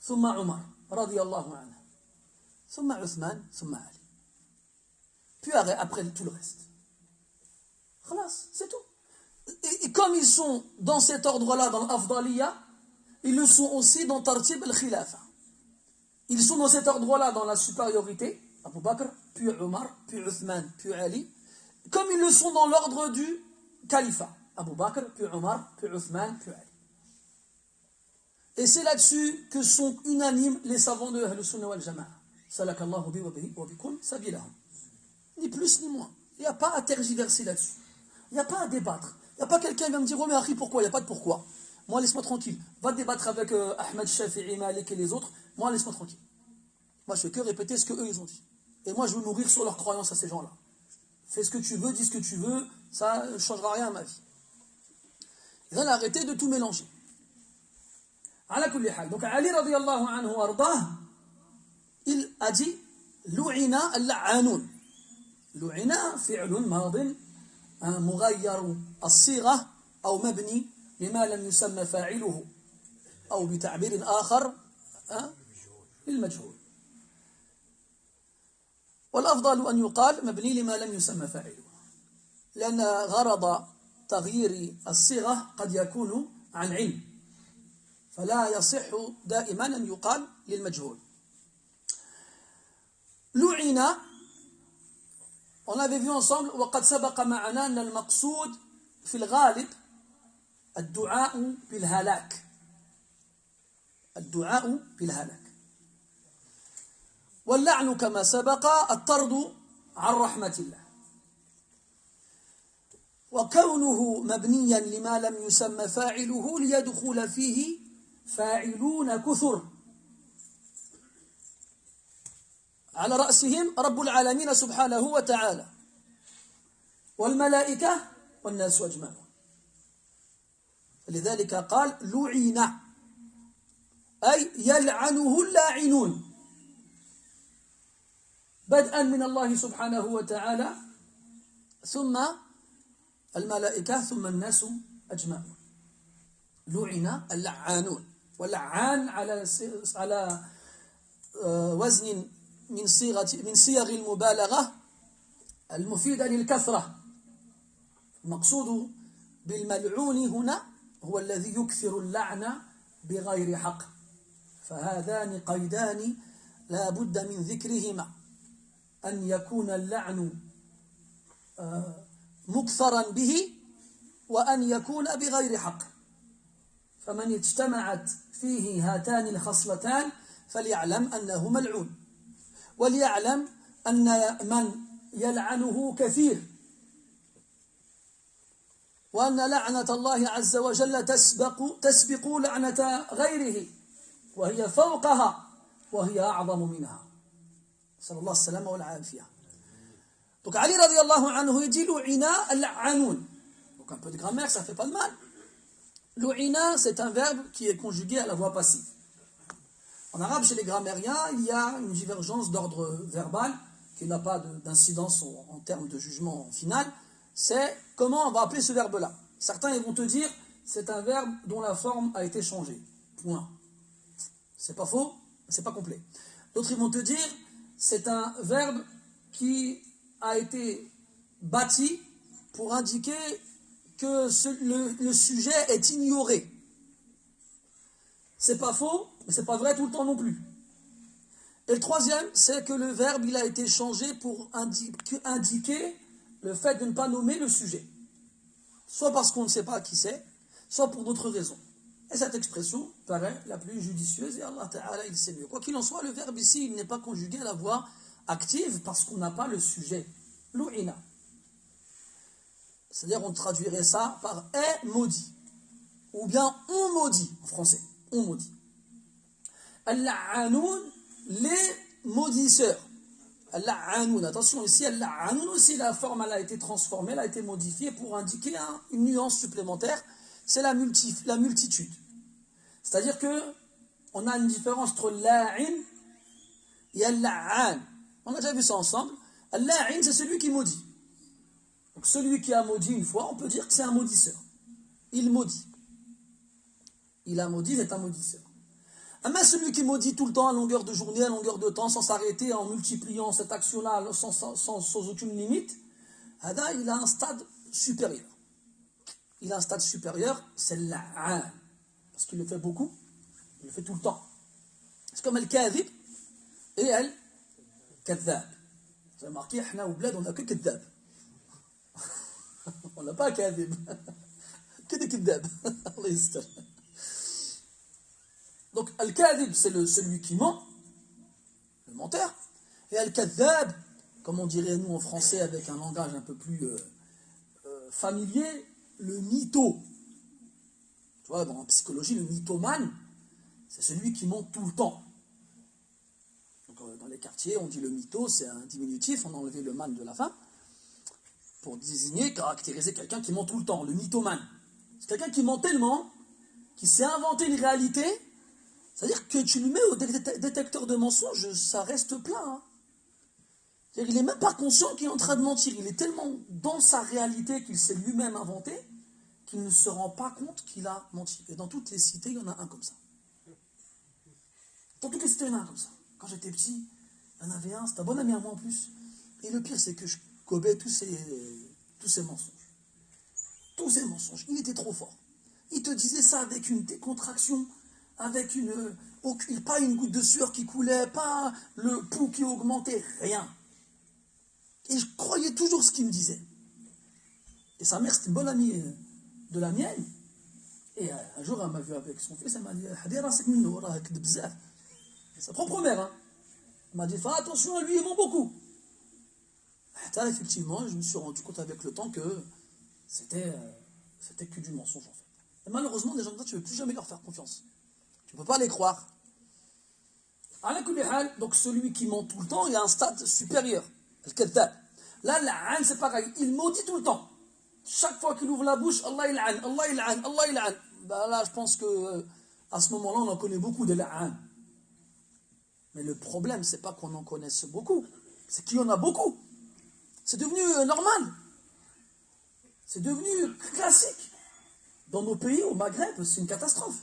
Thumma Umar, radiyallahu anhu. Thumma Uthman, thumma Ali. Puis après tout le reste. Khalas, c'est tout. Et comme ils sont dans cet ordre-là, dans l'Afdaliya, ils le sont aussi dans Tartib al-Khilafa. Ils sont dans cet ordre-là, dans la supériorité, Abu Bakr, puis Omar, puis Uthman, puis Ali, comme ils le sont dans l'ordre du califat. Abu Bakr, puis Omar, puis Uthman, puis Ali. Et c'est là-dessus que sont unanimes les savants de Ahlus Sunnah wal Jama'a. Salakallahu bi wa bikum sabilahum. Ni plus ni moins. Il n'y a pas à tergiverser là-dessus. Il n'y a pas à débattre. Il n'y a pas quelqu'un qui va me dire, oh mais Akhi, pourquoi? Il n'y a pas de pourquoi. Moi, laisse-moi tranquille. Va débattre avec Ahmed, Shafi'i, Malik et les autres. Moi, laisse-moi tranquille. Moi, je fais que répéter ce qu'eux, ils ont dit. Et moi, je veux nourrir sur leur croyance à ces gens-là. Fais ce que tu veux, dis ce que tu veux. Ça ne changera rien à ma vie. Ils ont arrêté de tout mélanger. Donc, Ali radiyallahu anhu ardah, il a dit, Lu'ina al-la'anun. Lu'ina fi'lun madin, مغير الصيغة أو مبني لما لم يسمى فاعله أو بتعبير آخر للمجهول. والأفضل أن يقال مبني لما لم يسمى فاعله، لأن غرض تغيير الصيغة قد يكون عن علم، فلا يصح دائما أن يقال للمجهول. لعن. On avait vu ensemble وقد سبق معنا أن المقصود في الغالب الدعاء بالهلاك. الدعاء بالهلاك. واللعن كما سبق الطرد عن رحمة الله. وكونه مبنيا لما لم يسمى فاعله ليدخل فيه فاعلون كثر على رأسهم رب العالمين سبحانه وتعالى والملائكة والناس أجمعون. لذلك قال لعن أي يلعنه اللاعنون بدءا من الله سبحانه وتعالى ثم الملائكة ثم الناس أجمعون. لعن اللعانون. واللعان على وزن من صيغ المبالغة المفيدة للكثرة. المقصود بالملعون هنا هو الذي يكثر اللعن بغير حق. فهذان قيدان لا بد من ذكرهما، أن يكون اللعن مكثرا به وأن يكون بغير حق فمن اجتمعت فيه هاتان الخصلتان فليعلم أنه ملعون وليعلم أن من يلعنه كثير وأن لعنة الله عز وجل تسبق لعنة غيره وهي فوقها وهي أعظم منها نسأل الله السلامة والعافية. Donc Ali radiallahu anhu dit l'u'ina al-la'anoun. Donc un peu de grammaire, ça fait pas de mal. L'u'ina, c'est un verbe qui est conjugué à la voix passive. En arabe, chez les grammairiens, il y a une divergence d'ordre verbal qui n'a pas d'incidence en termes de jugement final. C'est comment on va appeler ce verbe-là. Certains ils vont te dire c'est un verbe dont la forme a été changée. Point. C'est pas faux, mais c'est pas complet. D'autres ils vont te dire c'est un verbe qui a été bâti pour indiquer que le sujet est ignoré. C'est pas faux, mais c'est pas vrai tout le temps non plus. Et le troisième, c'est que le verbe il a été changé pour indiquer le fait de ne pas nommer le sujet. Soit parce qu'on ne sait pas qui c'est, soit pour d'autres raisons. Et cette expression paraît la plus judicieuse et Allah Ta'ala il sait mieux. Quoi qu'il en soit, le verbe ici il n'est pas conjugué à la voix active parce qu'on n'a pas le sujet. L'u'ina. C'est-à-dire on traduirait ça par est maudit. Ou bien on maudit en français. On maudit. Al-la'anoun, les maudisseurs. Al-la'anoun, attention ici, al-la'anoun aussi la forme elle a été transformée, elle a été modifiée pour indiquer une nuance supplémentaire, c'est la multitude. C'est-à-dire que on a une différence entre la'in et al-la'an. On a déjà vu ça ensemble. Al-la'in c'est celui qui maudit. Donc celui qui a maudit une fois, on peut dire que c'est un maudisseur. Il maudit. Il a maudit, c'est un maudisseur. Mais celui qui maudit tout le temps à longueur de journée, à longueur de temps, sans s'arrêter, en multipliant cette action-là sans aucune limite, il a un stade supérieur. Il a un stade supérieur, c'est la'an. Parce qu'il le fait beaucoup, il le fait tout le temps. C'est comme al-kadhib et al-kadhab. Vous avez remarqué, au bled, on n'a que kadhab. On n'a pas kadhib. Que des kadhab. Allah yastar. Donc, al-kadhib, c'est celui qui ment, le menteur. Et al-kadhab, comme on dirait nous en français avec un langage un peu plus familier, le mytho. Tu vois, dans la psychologie, le mythomane, c'est celui qui ment tout le temps. Donc, dans les quartiers, on dit le mytho, c'est un diminutif, on a enlevé le man de la fin, pour désigner, caractériser quelqu'un qui ment tout le temps, le mythomane. C'est quelqu'un qui ment tellement, qui s'est inventé une réalité. C'est-à-dire que tu le mets au détecteur de mensonges, ça reste plein. Hein. C'est-à-dire qu'il n'est même pas conscient qu'il est en train de mentir. Il est tellement dans sa réalité qu'il s'est lui-même inventé qu'il ne se rend pas compte qu'il a menti. Et dans toutes les cités, il y en a un comme ça. Dans toutes les cités, il y en a un comme ça. Quand j'étais petit, il y en avait un, c'était un bon ami à moi en plus. Et le pire, c'est que je gobais tous ces mensonges. Tous ces mensonges. Il était trop fort. Il te disait ça avec une décontraction, avec pas une goutte de sueur qui coulait, pas le pouls qui augmentait, rien. Et je croyais toujours ce qu'il me disait. Et sa mère, c'était une bonne amie de la mienne. Et un jour, elle m'a vu avec son fils, elle m'a dit sa propre mère. Hein. Elle m'a dit, fais attention à lui, il ment beaucoup. Et effectivement, je me suis rendu compte avec le temps que c'était que du mensonge en fait. Et malheureusement, des gens comme ça, tu ne veux plus jamais leur faire confiance. Tu ne peux pas les croire. Donc celui qui ment tout le temps, il a un stade supérieur. Là, la'an, c'est pareil. Il maudit tout le temps. Chaque fois qu'il ouvre la bouche, Allah il la'an, Allah il la'an, Allah il la'an. Ben là, je pense que à ce moment-là, on en connaît beaucoup de la'an. Mais le problème, c'est pas qu'on en connaisse beaucoup. C'est qu'il y en a beaucoup. C'est devenu normal. C'est devenu classique. Dans nos pays, au Maghreb, c'est une catastrophe.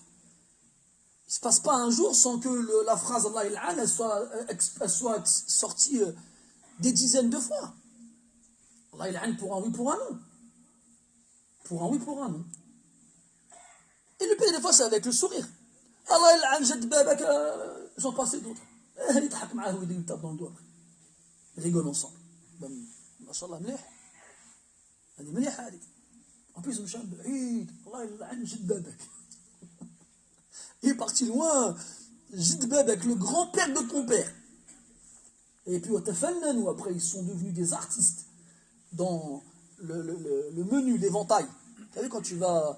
Il ne se passe pas un jour sans que la phrase Allah il-an elle soit sortie des dizaines de fois. Allah il-an pour un oui, pour un non. Pour un oui, pour un non. Et le pire des fois, c'est avec le sourire. Allah il-an, jad babak, j'en passais d'autres. Il tape معاه il tape dans le doigt. Ils rigolent ensemble. Mashallah, mlih. هذه مليحة هذه. En plus, مشى بعيد الله يلعن جد بابك. Il est parti loin. جد بابك, le grand-père de ton père. Et puis ou après ils sont devenus des artistes dans le menu, l'éventail. Vous savez, quand tu vas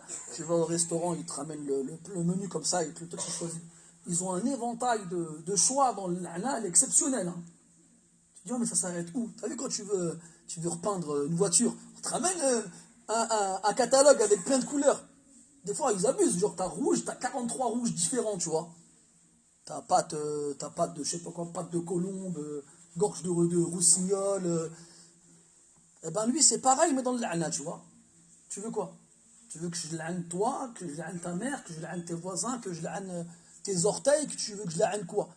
au restaurant, ils te ramènent le menu comme ça, et que toi tu choisis. Ils ont un éventail de choix dans l'anal exceptionnel. Hein. Tu te dis, oh, mais ça s'arrête où? Tu as vu, quand tu veux repeindre une voiture, on te ramène un catalogue avec plein de couleurs. Des fois, ils abusent. Genre, t'as rouge, t'as 43 rouges différents, tu vois. T'as pâte de, je sais pas quoi, pâte de colombe, gorge de rossignol. Eh ben, lui, c'est pareil, mais dans le la'na, tu vois. Tu veux quoi? Tu veux que je la'ne toi, que je la'ne ta mère, que je la'ne tes voisins, que je la'ne tes orteils, que tu veux que je la'ne quoi?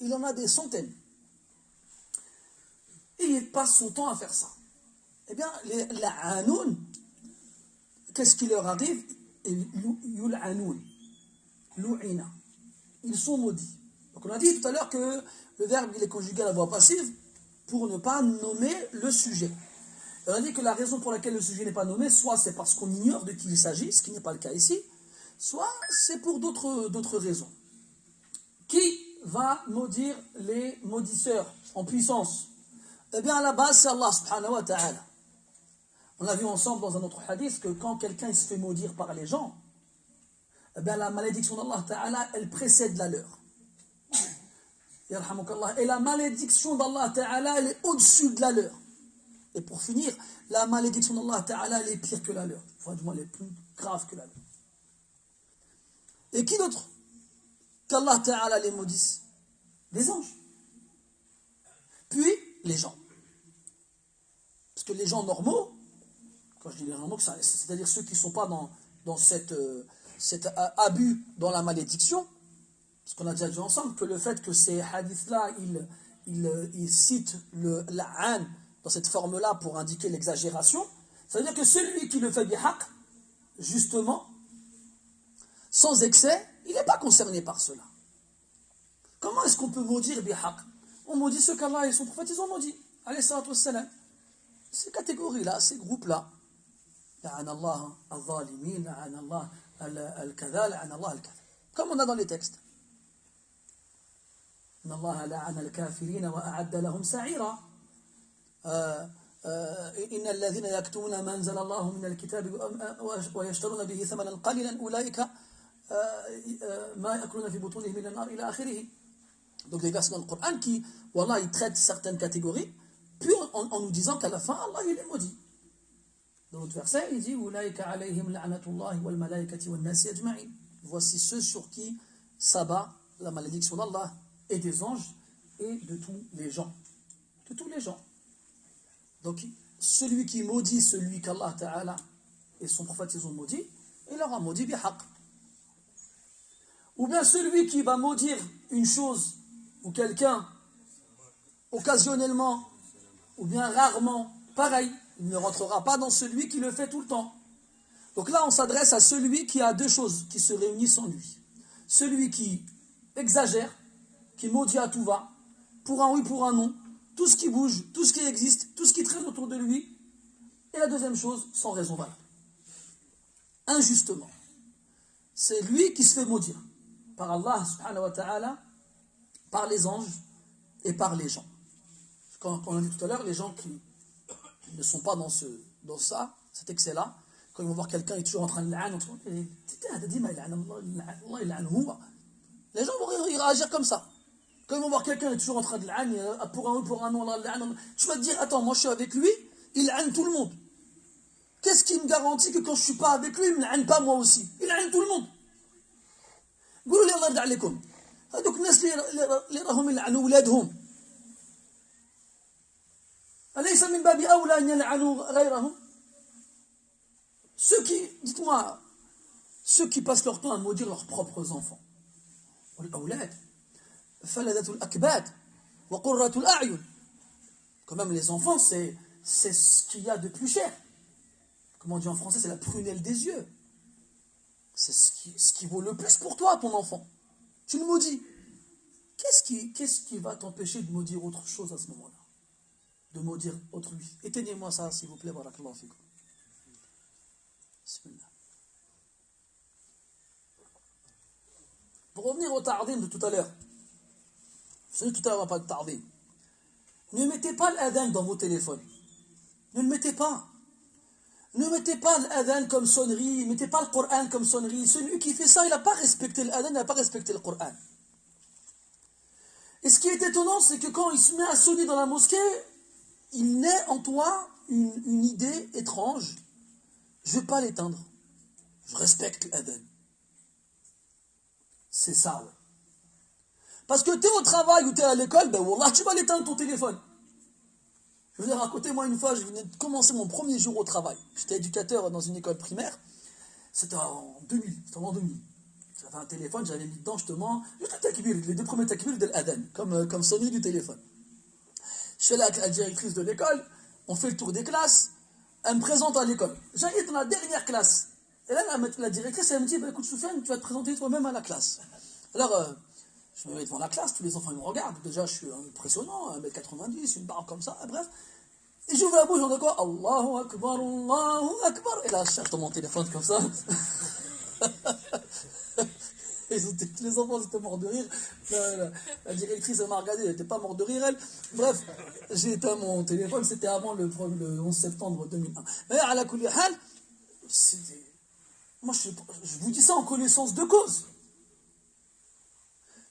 Il en a des centaines. Et il passe son temps à faire ça. Eh bien, les la'anoun, qu'est-ce qui leur arrive? Yul'anoun. Lu'ina. Ils sont maudits. Donc on a dit tout à l'heure que le verbe il est conjugué à la voix passive pour ne pas nommer le sujet. Et on a dit que la raison pour laquelle le sujet n'est pas nommé, soit c'est parce qu'on ignore de qui il s'agit, ce qui n'est pas le cas ici, soit c'est pour d'autres raisons. Qui va maudire les maudisseurs en puissance? Eh bien à la base c'est Allah subhanahu wa ta'ala. On a vu ensemble dans un autre hadith que quand quelqu'un se fait maudire par les gens, eh bien la malédiction d'Allah ta'ala elle précède la leur. Et la malédiction d'Allah ta'ala elle est au-dessus de la leur. Et pour finir, la malédiction d'Allah ta'ala elle est pire que la leur. Enfin du moins elle est plus grave que la leur. Et qui d'autre qu'Allah ta'ala les maudisse? Les anges. Puis les gens. Parce que les gens normaux, quand je dis les gens normaux, c'est-à-dire ceux qui ne sont pas dans cet abus dans la malédiction, parce qu'on a déjà dit ensemble que le fait que ces hadiths-là, ils citent la dans cette forme-là pour indiquer l'exagération, ça veut dire que celui qui le fait bihaq, justement, sans excès, il n'est pas concerné par cela. Comment est-ce qu'on peut maudire bihaq? On maudit ceux qu'Allah et son prophète, ils ont maudit. Alayhi salatu wassalam. Ces catégories-là, ces groupes-là, la'an Allah al-zalimin, la'an Allah al-kadha, la'an Allah al-kadha. Comme on a dans les textes. إن الله لعن الكافرين وأعد لهم سعيرا إن الذين يكتمون ما أنزل الله من الكتاب ويشترون به ثمنا قليلا أولئك ما يأكلون في بطونهم من النار إلى آخره. Donc des versets dans le Coran qui, voilà, ils traitent certaines catégories, puis en nous disant qu'à la fin, Allah il est maudit. Dans l'autre verset, il dit أولئك عليهم لعنة الله والملائكة والناس أجمعين. Voici ceux sur qui s'abat la malédiction d'Allah et des anges et de tous les gens. De tous les gens. Donc, celui qui maudit celui qu'Allah Ta'ala et son prophète ils ont maudit, il aura maudit bihaq. Ou bien celui qui va maudire une chose ou quelqu'un occasionnellement ou bien rarement, pareil, il ne rentrera pas dans celui qui le fait tout le temps. Donc là, on s'adresse à celui qui a deux choses qui se réunissent en lui. Celui qui exagère, qui maudit à tout va, pour un oui, pour un non, tout ce qui bouge, tout ce qui existe, tout ce qui traîne autour de lui. Et la deuxième chose, sans raison valable. Injustement. C'est lui qui se fait maudire. Par Allah subhanahu wa ta'ala, par les anges et par les gens. Quand on a dit tout à l'heure, les gens qui ne sont pas dans cet excès-là, quand ils vont voir quelqu'un, il est toujours en train de l'âne, les gens vont réagir comme ça. Quand ils vont voir quelqu'un qui est toujours en train de l'âne, pour un oui, pour un non, tu vas te dire, attends, moi je suis avec lui, il l'âne tout le monde. Qu'est-ce qui me garantit que quand je ne suis pas avec lui, il ne me l'âne pas moi aussi? Il l'âne tout le monde. قولوا لي الله يرضى عليكم هذوك الناس اللي راهم يلعنوا ولادهم أليس من باب أولى أن يلعنوا غيرهم؟ Dites-moi, ceux qui passent leur temps à maudire leurs propres enfants. والأولاد فلذة الأكباد وقرة الأعين. Quand même les enfants, c'est ce qu'il y a de plus cher. Comment on dit en français, c'est la prunelle des yeux. C'est ce qui vaut le plus pour toi, ton enfant. Tu le maudis. Qu'est-ce qui va t'empêcher de maudire autre chose à ce moment-là? De maudire autrui. Éteignez-moi ça, s'il vous plaît, barakallahu fikum. Bismillah. Pour revenir au ta'adim de tout à l'heure, vous savez, tout à l'heure on n'a pas de ta'adim. Ne mettez pas l'adhan dans vos téléphones. Ne le mettez pas. Ne mettez pas l'adhan comme sonnerie, ne mettez pas le Coran comme sonnerie. Celui qui fait ça, il n'a pas respecté l'adhan, il n'a pas respecté le Coran. Et ce qui est étonnant, c'est que quand il se met à sonner dans la mosquée, il naît en toi une idée étrange. Je ne vais pas l'éteindre. Je respecte l'adhan. C'est ça, ouais. Parce que tu es au travail ou tu es à l'école, ben wallah, tu vas l'éteindre ton téléphone. Je veux dire, racontez-moi une fois, je venais de commencer mon premier jour au travail. J'étais éducateur dans une école primaire. C'était en 2000. C'était en 2000. J'avais un téléphone, j'avais mis dedans justement juste le takbir, les deux premiers takbir de l'adhan, comme sonnerie du téléphone. Je suis là avec la directrice de l'école, on fait le tour des classes, elle me présente à l'école. J'arrive dans la dernière classe. Et là, la directrice, elle me dit, bah, écoute Soufiane, tu vas te présenter toi-même à la classe. Alors, je me mets devant la classe, tous les enfants ils me regardent. Déjà, je suis impressionnant, 1m90, une barbe comme ça, bref. Et j'ouvre la bouche, on dit quoi? Allahu Akbar, Allahu Akbar. Et là, je cherche dans mon téléphone comme ça. Et tous les enfants étaient morts de rire. La directrice, elle m'a regardé, elle n'était pas morte de rire, elle. Bref, j'ai éteint mon téléphone, c'était avant le 11 septembre 2001. Mais à la kulli hal, moi je vous dis ça en connaissance de cause.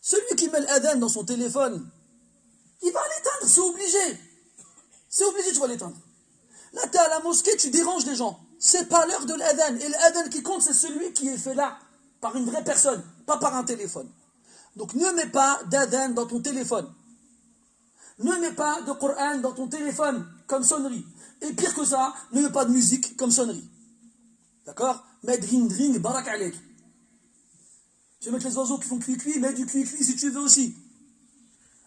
Celui qui met l'adhan dans son téléphone, il va l'éteindre, c'est obligé. C'est obligé, tu vas l'éteindre. Là, tu es à la mosquée, tu déranges les gens. C'est pas l'heure de l'adhan. Et l'adhan qui compte, c'est celui qui est fait là, par une vraie personne, pas par un téléphone. Donc ne mets pas d'adhan dans ton téléphone. Ne mets pas de Coran dans ton téléphone comme sonnerie. Et pire que ça, ne mets pas de musique comme sonnerie. D'accord? Mets dring dring, barak alek. Tu veux mettre les oiseaux qui font cuit-cuit, mets du cuit-cuit si tu veux aussi.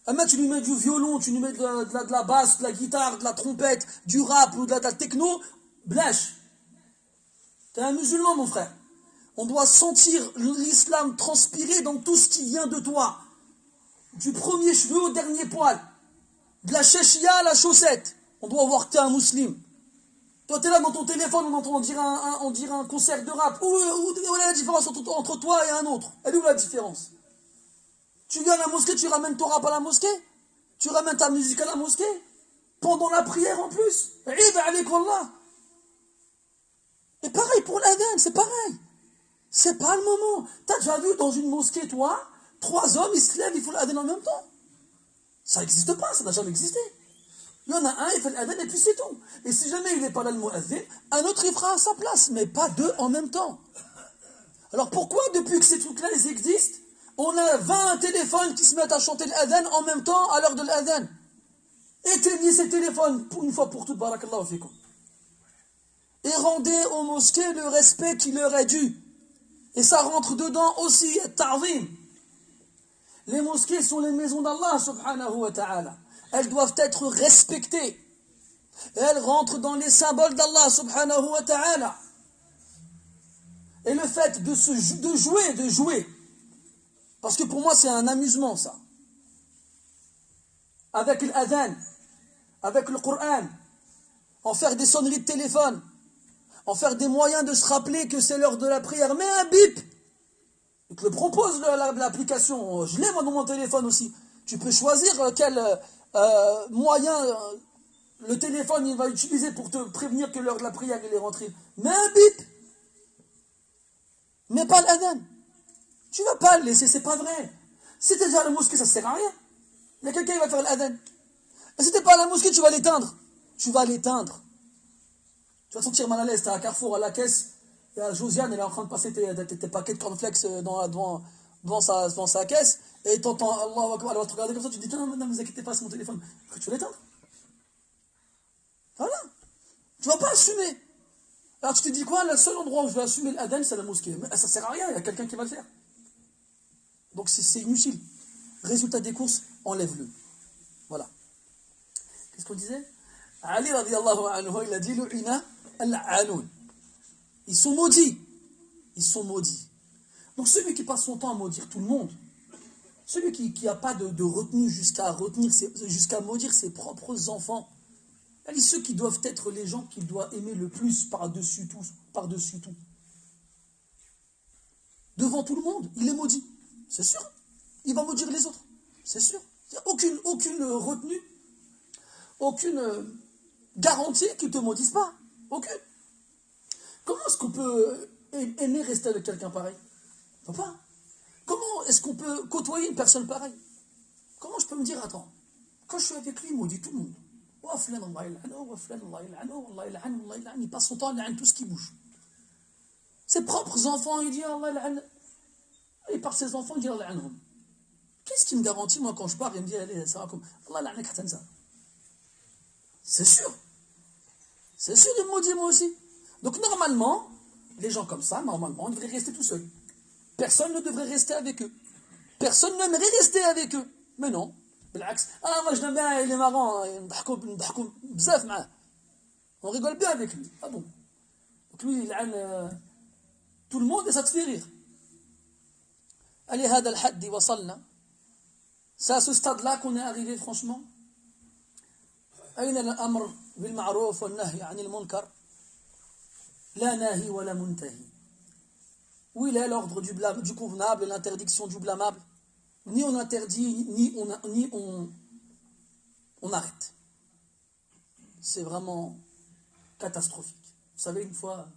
Maintenant, tu lui mets du violon, tu lui mets de la basse, de la guitare, de la trompette, du rap ou de la techno, blâche. T'es un musulman, mon frère. On doit sentir l'islam transpirer dans tout ce qui vient de toi. Du premier cheveu au dernier poil. De la chéchia à la chaussette. On doit voir que t'es un musulman. Toi, t'es là dans ton téléphone, on dirait un concert de rap. Où est la différence entre toi et un autre? Elle est où la différence? Tu viens à la mosquée, tu ramènes ton rap à la mosquée? Tu ramènes ta musique à la mosquée? Pendant la prière en plus? Eid avec Allah. Et pareil pour l'adhan, c'est pareil. C'est pas le moment. T'as déjà vu dans une mosquée, toi, 3 hommes, ils se lèvent, ils font l'adhan en même temps? Ça n'existe pas, ça n'a jamais existé. Il y en a un, il fait l'adhan et puis c'est tout. Et si jamais il n'est pas là le muazzin, un autre il fera à sa place, mais pas 2 en même temps. Alors pourquoi, depuis que ces trucs-là, ils existent, on a 20 téléphones qui se mettent à chanter l'adhan en même temps à l'heure de l'adhan? Éteignez ces téléphones pour une fois pour toutes, barakallahu fikum. Et rendez aux mosquées le respect qui leur est dû. Et ça rentre dedans aussi, ta'zim. Les mosquées sont les maisons d'Allah subhanahu wa ta'ala. Elles doivent être respectées. Et elles rentrent dans les symboles d'Allah subhanahu wa ta'ala. Et le fait de jouer, parce que pour moi c'est un amusement ça, avec l'adhan, avec le Coran, en faire des sonneries de téléphone, en faire des moyens de se rappeler que c'est l'heure de la prière, mais un bip. Il te le propose l'application, je l'ai moi dans mon téléphone aussi. Tu peux choisir quel moyen le téléphone il va utiliser pour te prévenir que l'heure de la prière il est rentrée. Mais un bip. Mais pas l'adhan. Tu vas pas le laisser, c'est pas vrai. Si t'es déjà à la mosquée, ça sert à rien. Il y a quelqu'un qui va faire l'adhan. Et si t'es pas à la mosquée, tu vas l'éteindre. Tu vas l'éteindre. Tu vas te sentir mal à l'aise, t'es à Carrefour, à la caisse, il y a Josiane, elle est en train de passer tes paquets de cornflakes devant sa caisse, et t'entends Allah Akbar, elle va te regarder comme ça, tu te dis, non, ne vous inquiétez pas, c'est mon téléphone. Tu vas l'éteindre. Voilà. Tu vas pas assumer. Alors tu te dis quoi? Le seul endroit où je vais assumer l'adhan, c'est la mosquée. Mais ça sert à rien, il y a quelqu'un qui va le faire. Donc c'est inutile. Résultat des courses, enlève-le. Voilà. Qu'est-ce qu'on disait? Ali radiallahu anhu, il a dit lu'ina al-'anoun. Ils sont maudits. Ils sont maudits. Donc celui qui passe son temps à maudire tout le monde, celui qui n'a pas de retenue jusqu'à maudire ses propres enfants, Allez, ceux qui doivent être les gens qu'il doit aimer le plus par-dessus tout, par-dessus tout. Devant tout le monde, il est maudit. C'est sûr. Il va maudire les autres. C'est sûr. Il n'y a aucune retenue, aucune garantie qu'il ne te maudisse pas. Aucune. Comment est-ce qu'on peut aimer rester avec quelqu'un pareil? Il ne faut pas. Comment est-ce qu'on peut côtoyer une personne pareille? Comment je peux me dire, attends, quand je suis avec lui, il maudit tout le monde. Il passe son temps à tout ce qui bouge. Ses propres enfants, il dit Allah. Et par ses enfants, il dit Allah. Qu'est-ce qui me garantit, moi, quand je pars, il me dit, allez, ça va comme Allah. C'est sûr. C'est sûr, il me maudit, moi aussi. Donc, normalement, les gens comme ça, normalement, ils devraient rester tout seuls. Personne ne devrait rester avec eux. Personne n'aimerait rester avec eux. Mais non. Moi je l'aime bien, il est marrant. On rigole bien avec lui. Ah bon. Donc lui, il a tout le monde et ça te fait rire. Allez, هذا الحد وصلنا. C'est à ce stade-là qu'on est arrivé, franchement. أين الأمر بالمعروف والنهي عن المنكر لا ناهي ولا منتهي. Où il est l'ordre du convenable et l'interdiction du blâmable? Ni on interdit, ni on arrête. C'est vraiment catastrophique. Vous savez, une fois,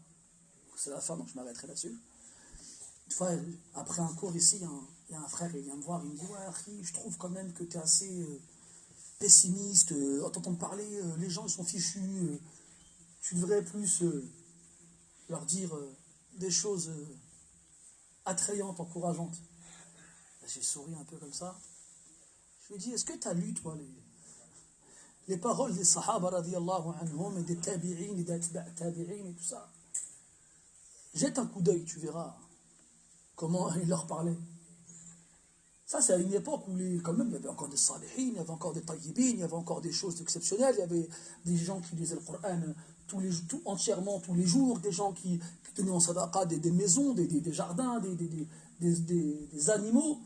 c'est la fin, donc je m'arrêterai là-dessus. Une fois, après un cours ici, il y a un frère, il vient me voir, il me dit, ouais, Akhi, je trouve quand même que tu es assez pessimiste. En t'entendant parler, les gens ils sont fichus. Tu devrais plus leur dire des choses attrayantes, encourageantes. J'ai souri un peu comme ça. Je lui ai dit, est-ce que tu as lu, toi, les paroles des Sahaba, radiyallahu anhum, et des tabi'in, et des tabi'in, et tout ça? Jette un coup d'œil, tu verras comment il leur parlait. Ça, c'est à une époque où, quand même, il y avait encore des salihin, il y avait encore des tayyibin, il y avait encore des choses exceptionnelles, il y avait des gens qui lisaient le Coran entièrement, tous les jours, des gens qui tenaient en sadaqa des maisons, des jardins, des animaux.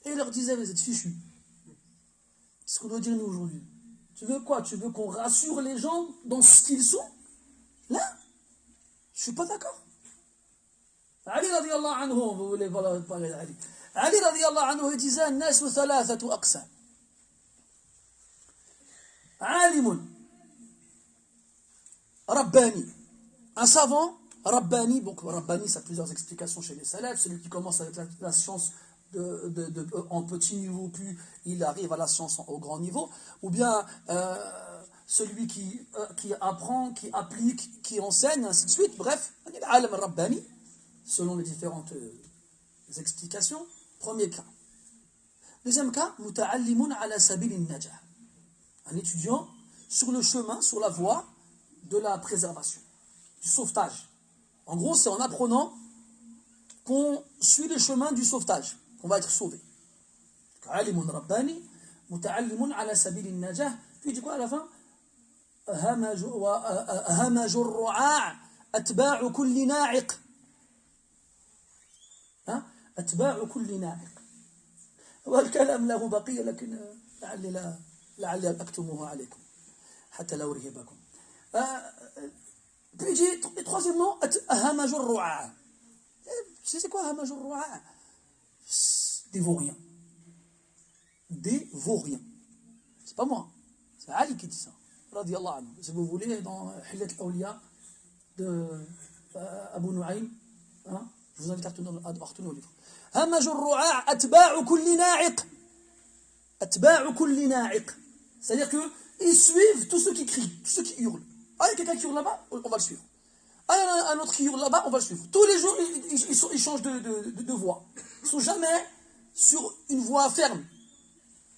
Et il leur disait, vous êtes fichus. C'est ce qu'on doit dire nous aujourd'hui. Tu veux quoi? Tu veux qu'on rassure les gens dans ce qu'ils sont? Là, je ne suis pas d'accord. Ali radiallahu anhu, vous voulez parler d'Ali. Ali radiallahu anhu, il disait, الناس ثلاثة أقسام. عالم رباني. Un savant, Rabbani, donc Rabbani, ça a plusieurs explications chez les salafs. Celui qui commence avec la science en petit niveau, puis il arrive à la science au grand niveau, ou bien celui qui apprend, qui applique, qui enseigne, ainsi de suite. Bref, Alam Rabbani, selon les différentes explications. Premier cas. Deuxième cas, Muta'allimun ala sabilin najah. Un étudiant sur le chemin, sur la voie de la préservation, du sauvetage. En gros, c'est en apprenant qu'on suit le chemin du sauvetage, qu'on va être sauvé. Alimun Rabbani, Muta'allimun ala sabilin najah. Puis il dit quoi à la fin? Hamajur ru'a' atba'u kulli na'iq. أتباع كل ناعق. والكلام له بقية لكن لعلي أكتمه عليكم حتى لا أرهبكم. Puis dit, troisièmement, همج الرعاع. C'est quoi همج الرعاع? Des vauriens. Des vauriens. C'est pas moi. C'est Ali qui dit ça. Radiallahu anhu. Si vous voulez, dans Hilat al-Awliya de Abu Nu'aym, je vous invite à retourner au livre. همج الرعاع أتباع كل ناعق. أتباع كل ناعق. C'est-à-dire qu'ils suivent tous ceux qui crient, tous ceux qui hurlent. Ah, il y a quelqu'un qui hurle là-bas, on va le suivre. Ah, il y en a un autre qui hurle là-bas, on va le suivre. Tous les jours, ils changent de voix. Ils ne sont jamais sur une voix ferme.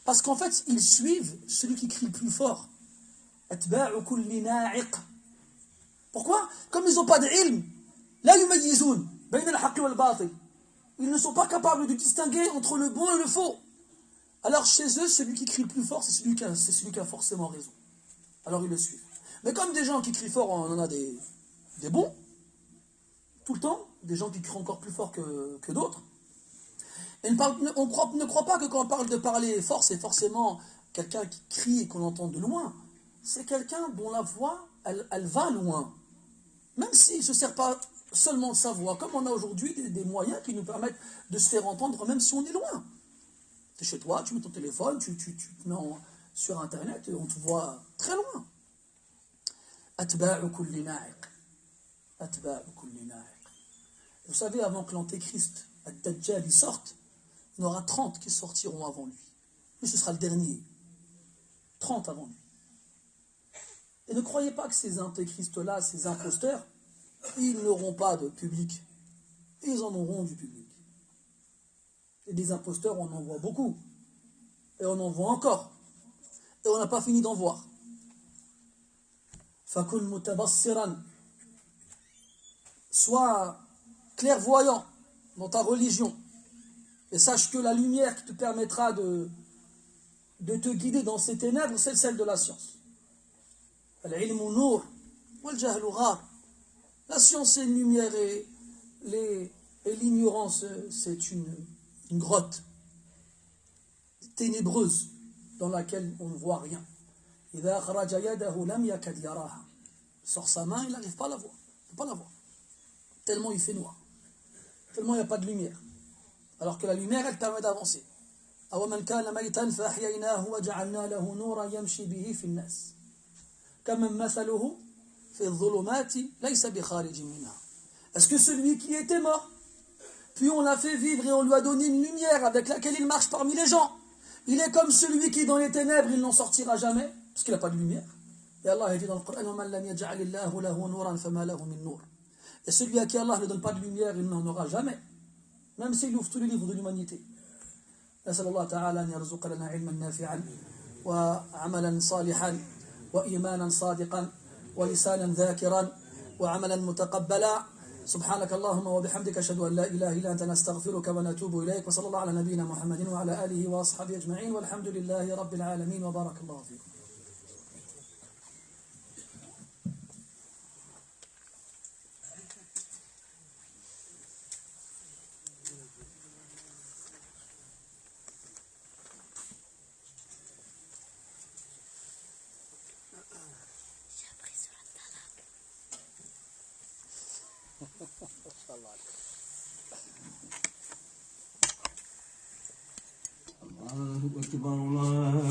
Parce qu'en fait, ils suivent celui qui crie le plus fort. أتباع كل ناعق. Pourquoi? Comme ils n'ont pas d'ilm, لا يميزون بين الحق والباطل. Ils ne sont pas capables de distinguer entre le bon et le faux. Alors chez eux, celui qui crie le plus fort, c'est celui qui a forcément raison. Alors ils le suivent. Mais comme des gens qui crient fort, on en a des bons, tout le temps, des gens qui crient encore plus fort que d'autres. Et ne croit pas que quand on parle de parler fort, c'est forcément quelqu'un qui crie et qu'on entend de loin. c'est quelqu'un dont la voix, elle va loin. Même s'il ne se sert pas seulement de sa voix, comme on a aujourd'hui des moyens qui nous permettent de se faire entendre même si on est loin. Tu es chez toi, tu mets ton téléphone, tu te mets sur Internet et on te voit très loin. Atba'u kulli na'iq. Atba'u kulli na'iq. Vous savez, avant que l'Antéchrist, Ad-Dajjal, y sorte, il y en aura 30 qui sortiront avant lui. Lui, ce sera le dernier. 30 avant lui. Et ne croyez pas que ces antéchristes-là, ces imposteurs, ils n'auront pas de public. Ils en auront du public. Et des imposteurs, on en voit beaucoup. Et on en voit encore. Et on n'a pas fini d'en voir. Fakun mutabassiran. Sois clairvoyant dans ta religion. Et sache que la lumière qui te permettra de te guider dans ces ténèbres, c'est celle de la science. Al-ilmu nour, wal-jahlu ghar. La science c'est une lumière et l'ignorance c'est une grotte ténébreuse dans laquelle on ne voit rien. إذا أخرج يده لم يكد يراها. Il sort sa main, il n'arrive pas à la voir. Il ne peut pas la voir. Tellement il fait noir. Tellement il n'y a pas de lumière. Alors que la lumière, elle permet d'avancer. أَوَمَنْ كَانَ مَيْتًا فَأَحْيَيْنَاهُ وَجَعَلْنَا لَهُ نُورًا يَمْشِي بِهِ فِي النَّاسِ كَمَنْ مَثَلُهُ فِي الظُّلُمَاتِ لَيْسَ بِخَارِجٍ مِنْهَا. Est-ce que celui qui était mort, puis on l'a fait vivre et on lui a donné une lumière avec laquelle il marche parmi les gens, il est comme celui qui est dans les ténèbres, il n'en sortira jamais, parce qu'il n'a pas de lumière. Et Allah dit dans le Coran, وَمَنْ لَمْ يَجْعَلِ اللَّهُ لَهُ نُورًا فَمَا لَهُ مِنْ نُورٍ. Et celui à qui Allah ne donne pas de lumière, il n'en aura jamais, même s'il ouvre tous les livres de l'humanité. نسأل الله تعالى أن يرزق لنا علما نافعا وعملا صالحا وإيمانا صادقا ولسانا ذاكرا وعملا متقبلا. سبحانك اللهم وبحمدك أشهد أن لا إله إلا أنت نستغفرك ونتوب إليك وصلى الله على نبينا محمد وعلى آله وأصحابه أجمعين والحمد لله رب العالمين وبارك الله فيكم. الله أكبر الله